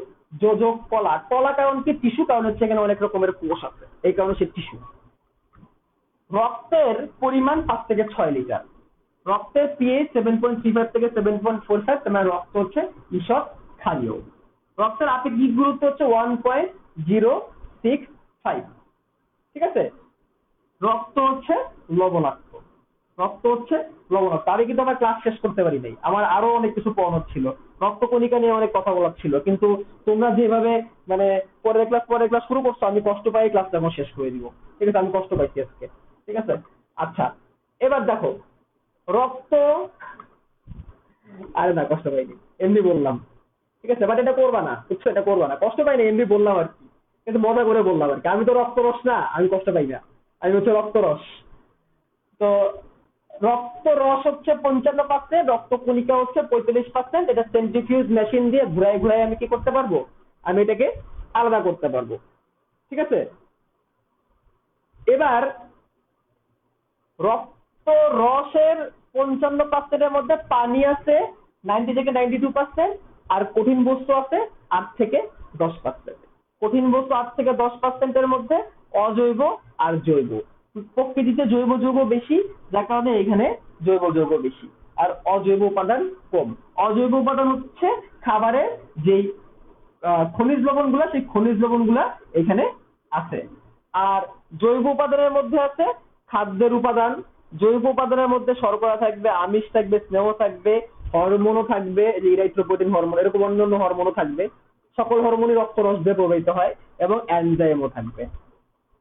যোজক কলা। কলা কারণ কি? টিস্যু, কারণ হচ্ছে এখানে অনেক রকমের কোষ আছে, এই কারণে সে টিস্যু। রক্তের পরিমাণ 5 থেকে 6 লিটার, রক্তের পিএইচ 7.35 থেকে 7.45, মানে রক্ত হচ্ছে ঈষৎ ক্ষারীয়। রক্তের আপেক্ষিক গুরুত্ব হচ্ছে 1.065। ঠিক আছে, রক্ত হচ্ছে লবণাক্ত, রক্ত হচ্ছে লবণাক্ত। আমি কিন্তু আমার ক্লাস শেষ করতে পারি নাই, আমার আরো অনেক কিছু পড়ানোর ছিল, রক্ত কণিকা নিয়ে অনেক কথা বলার ছিল, কিন্তু তোমরা যেভাবে মানে পরের ক্লাস শুরু করছো, আমি কষ্ট পাই ক্লাসটা আমার শেষ করে দিব। ঠিক আছে, আমি কষ্ট পাইছি আজকে। ঠিক আছে, আচ্ছা, এবার দেখো রক্ত, আরে না কষ্ট পাইনি, এমনি বললাম। ঠিক আছে, বাট এটা করবা না, বুঝছো, এটা করবা না, কষ্ট পাইনি এমনি বললাম আর কি, কিন্তু মজা করে বললাম আর কি। আমি তো রক্তরস না, আমি কষ্ট পাই না, আমি হচ্ছে রক্তরস। তো রক্ত রস হচ্ছে 55%, রক্ত কণিকা হচ্ছে 45%। এটা সেন্ট্রিফিউজ মেশিন দিয়ে ঘুরায় ঘুরায় আমি কি করতে পারবো, আমি এটাকে আলাদা করতে পারবো। ঠিক আছে, এবার রক্ত রসের 55%-এর মধ্যে পানি আছে 90 থেকে 92%, আর কঠিন বস্তু আছে 8 থেকে 10%। কঠিন বস্তু 8 থেকে 10%-এর মধ্যে অজৈব আর জৈব। প্রকৃতিতে জৈব যৌগ বেশি, যার কারণে এখানে জৈব যৌগ বেশি, আর অজৈব উপাদান কম। অজৈব উপাদান হচ্ছে খাবারের যেই খনিজ লবণ গুলা, সেই খনিজ লবণ গুলা এখানে আছে। আর জৈব উপাদানের মধ্যে আছে খাদ্যের উপাদান। জৈব উপাদানের মধ্যে শর্করা থাকবে, আমিষ থাকবে, স্নেহ থাকবে, হরমোনও থাকবে, যে ইরাইথ্রোপয়েটিন হরমোন, এরকম অন্যান্য হরমোনও থাকবে। সকল হরমোনই রক্তরস দিয়ে প্রবাহিত হয়, এবং এনজাইমও থাকবে।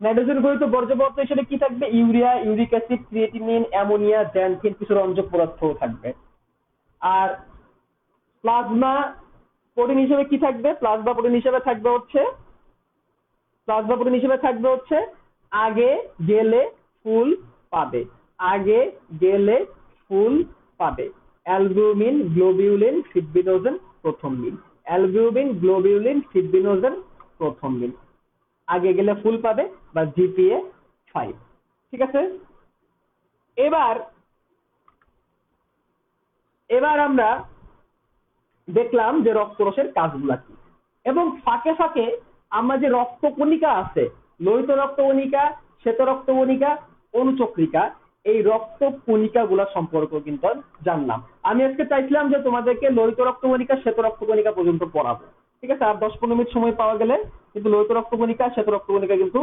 নাইট্রোজেন গঠিত বর্জ্য পদার্থ হিসেবে কি থাকবে? Urea, uric acid, creatinine, ammonia, xanthine, কিছু রঞ্জক পদার্থও থাকবে। আর প্লাজমা প্রোটিন হিসেবে কি থাকবে? প্লাজমা প্রোটিন হিসেবে থাকবে হচ্ছে, প্লাজমা প্রোটিন হিসেবে থাকবে হচ্ছে আগে গেলে ফুল পাবে, আগে গেলে ফুল পাবে। অ্যালবুমিন, গ্লোবিউলিন, ফিব্রিনোজেন প্রথম মিল। অ্যালবুমিন, গ্লোবিউলিন, ফিব্রিনোজেন প্রথম মিল। আগে গেলে ফুল পাবে বা জিপিএ 5। ঠিক আছে, এবার এবার আমরা দেখলাম যে রক্তরসের কাজগুলা কি, এবং ফাঁকে ফাঁকে আমরা যে রক্তকণিকা আছে, লোহিত রক্তকণিকা, শ্বেত রক্তকণিকা, অনুচক্রিকা, এই রক্তকণিকা গুলা সম্পর্কে কিন্তু জানলাম। আমি আজকে চাইছিলাম যে তোমাদেরকে লোহিত রক্তকণিকা, শ্বেত রক্তকণিকা পর্যন্ত পড়াবো। ঠিক আছে, আর 10-15 মিনিট সময় পাওয়া গেলে কিন্তু লোহিত রক্তকণিকা, শ্বেত রক্তকণিকা কিন্তু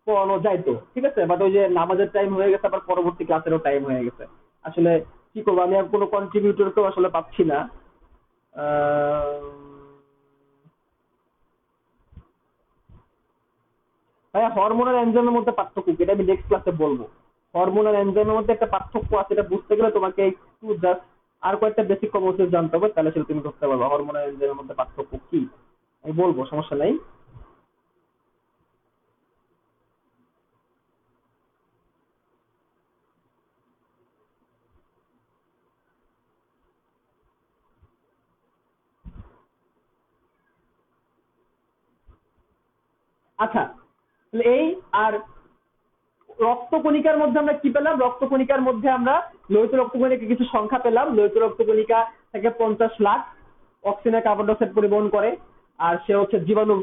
পড়ানো যাইতো। ঠিক আছে, বাট ওই যে নামাজের টাইম হয়ে গেছে, আবার পরবর্তী ক্লাসেরও টাইম হয়ে গেছে। আসলে কি করবো, আমি আর কোনো কন্ট্রিবিউটরকেও আসলে পাচ্ছি না। ভাইয়া হরমোনাল এনজাইমের মধ্যে পার্থক্য কি, এটা আমি নেক্সট ক্লাসে বলবো। হরমোনাল এনজাইমের মধ্যে একটা পার্থক্য আছে, এটা বুঝতে গেলে তোমাকে একটু জাস্ট আর কয়েকটা বেসিক কমন জানতে হবে, তাহলে সেটা তুমি ধরতে পারবে হরমোনাল এনজাইমের মধ্যে পার্থক্য কি। আমি বলবো, সমস্যা নাই। আচ্ছা, তাহলে এই আর রক্তকণিকার মধ্যে আমরা কি পেলাম, রক্তকণিকার মধ্যে আমরা লোহিত রক্তকণিকা কিছু সংখ্যা পেলাম। লোহিত রক্তকণিকা থেকে 50 লাখ অক্সিজেন কার্বন ডাইঅক্সাইড পরিবহন করে, আর সে হচ্ছে জীবাণু।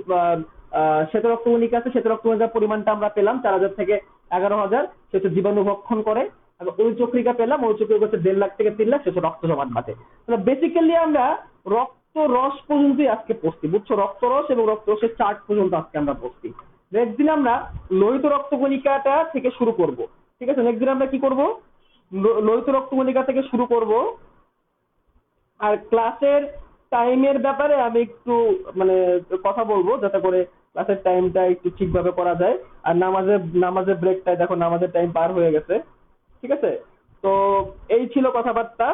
শ্বেত রক্তকণিকা আছে, শ্বেত রক্তকণিকার পরিমাণটা আমরা পেলাম 4000 থেকে 11000, সে হচ্ছে জীবাণু ভক্ষণ করে। আর অনুচক্রিকা পেলাম, অনুচক্রিকা হচ্ছে 1.5 লাখ থেকে 3 লাখ, সে হচ্ছে রক্ত জমাট বাঁধে। তাহলে বেসিক্যালি আমরা রক্ত রস পর্যন্তই আজকে পড়ছি, বুঝছো, রক্তরস এবং রক্তরসের চার্ট পর্যন্ত আজকে আমরা পড়ছি। নেক্সট দিন আমরা লোহিত রক্তকণিকাটা থেকে শুরু করব। ঠিক আছে, নেক্সট দিন আমরা কি করব, লোহিত রক্তকণিকা থেকে শুরু করব। আর ক্লাসের টাইমের ব্যাপারে আমি একটু মানে কথা বলবো, যাতে করে ক্লাসের টাইমটা একটু ঠিকভাবে করা যায়। আর নামাজের ব্রেকটাই দেখো, নামাজের টাইম পার হয়ে গেছে। ঠিক আছে, তো এই ছিল কথাবার্তা।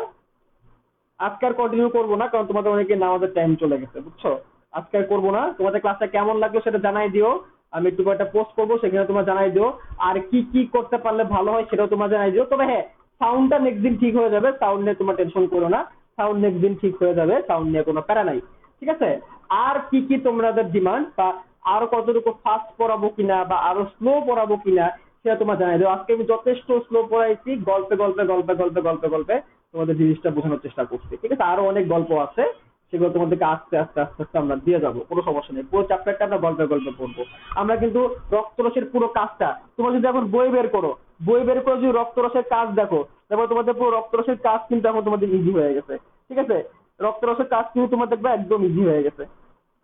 আজকে আর কন্টিনিউ করবো না, কারণ তোমাদের অনেকে নামাজের টাইম চলে গেছে, বুঝছো। আজকে আর করবো না। তোমাদের ক্লাসটা কেমন লাগলো সেটা জানাই দিও, আমি একটু একটা পোস্ট করবো, সেখানে তোমরা জানাই দিও। আর কি কি করতে পারলে ভালো হয় সেটাও তোমরা জানাই দিও। তবে হ্যাঁ, সাউন্ডটা নেক্সট দিন ঠিক হয়ে যাবে, সাউন্ড নিয়ে তোমরা টেনশন করো না, সাউন্ড নেক্সট দিন ঠিক হয়ে যাবে, সাউন্ড নিয়ে কোনো প্যারা নাই। ঠিক আছে, আর কি কি তোমাদের ডিমান্ড, বা আরো কতটুকু ফাস্ট পড়াবো কিনা বা আরো স্লো পড়াবো কিনা সেটা তোমরা জানাই দিও। আজকে আমি যথেষ্ট স্লো পড়াইছি, গল্পে গল্পে গল্পে গল্পে গল্পে গল্পে তোমাদের জিনিসটা বোঝানোর চেষ্টা করছি। ঠিক আছে, আরো অনেক গল্প আছে, সেগুলো তোমাদেরকে আস্তে আস্তে আস্তে আস্তে আমরা দিয়ে যাবো, কোনো সমস্যা নেই। পুরো চ্যাপ্টারটা আমরা গল্পে গল্পে পড়বো। আমরা কিন্তু রক্তরসের পুরো কাজটা, তোমরা যদি এখন বই বের করো, বই বের করে যদি রক্তরসের কাজ দেখো, তারপর তোমাদের পুরো রক্তরসের কাজ কিন্তু এখন তোমাদের ইজি হয়ে গেছে। ঠিক আছে, রক্তরসের কাজ কিন্তু তোমার দেখবে একদম ইজি হয়ে গেছে,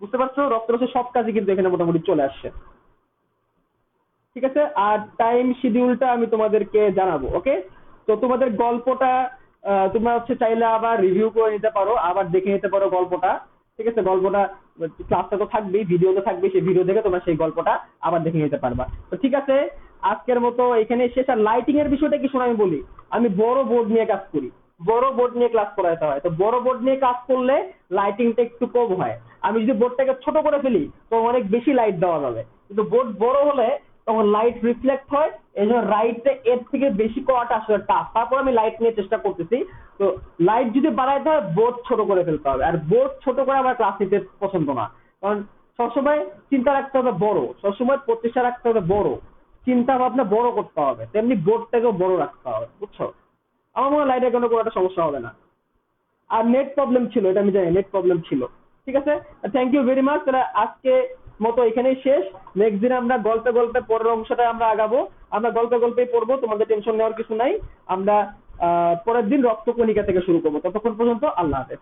বুঝতে পারছো, রক্তরসের সব কাজই কিন্তু এখানে মোটামুটি চলে আসছে। ঠিক আছে, আর টাইম শিডিউলটা আমি তোমাদেরকে জানাবো। ওকে, তো তোমাদের গল্পটা তোমরা হচ্ছে চাইলে আবার রিভিউ করে নিতে পারো, আবার দেখে নিতে পারো গল্পটা। ঠিক আছে, গল্পটা ক্লাসটা তো থাকবেই, ভিডিও তো থাকবেই, সেই ভিডিও দেখে তোমরা সেই গল্পটা আবার দেখে নিতে পারবা। তো ঠিক আছে, আজকের মতো এখানে শেষ। আর লাইটিং এর বিষয়টা কি শোনো, আমি বলি, আমি বড় বোর্ড নিয়ে কাজ করি, বড় বোর্ড নিয়ে ক্লাস করাতে হয়। তো বড় বোর্ড নিয়ে কাজ করলে লাইটিংটা একটু কম হয়। আমি যদি বোর্ডটাকে ছোট করে ফেলি তো অনেক বেশি লাইট দেওয়া যাবে, কিন্তু বোর্ড বড় হলে তখন লাইট রিফ্লেক্ট হয়, এই জন্য লাইটটা এর থেকে বেশি করাটা আসলে টাফ। তারপর আমি লাইট নিয়ে চেষ্টা করতেছি। তো লাইট যদি বাড়াইতে হয়, বোর্ড ছোট করে ফেলতে হবে। আর বোর্ড ছোট করে আমার ক্লাস নিতে পছন্দ না, কারণ সবসময় চিন্তা রাখতে হবে বড়, সবসময় প্রচেষ্টা রাখতে হবে বড়, চিন্তা ভাবনা বড় করতে হবে, তেমনি বোর্ডটাকেও বড় রাখতে হবে, বুঝছো। আমার মনে হয় লাইটের কোনো একটা সমস্যা হবে না। আর নেট প্রবলেম ছিল, এটা আমি জানি, নেট প্রবলেম ছিল। ঠিক আছে, থ্যাংক ইউ ভেরি মাচ। তাহলে আজকে মতো এখানেই শেষ। নেক্সট দিন আমরা গল্পে গল্পে পরের অংশটা আমরা আগাবো। আমরা গল্পে গল্পেই পড়বো, তোমাদের টেনশন নেওয়ার কিছু নাই। আমরা পরের দিন রক্তকণিকা থেকে শুরু করবো। ততক্ষণ পর্যন্ত আল্লাহ হাফেজ।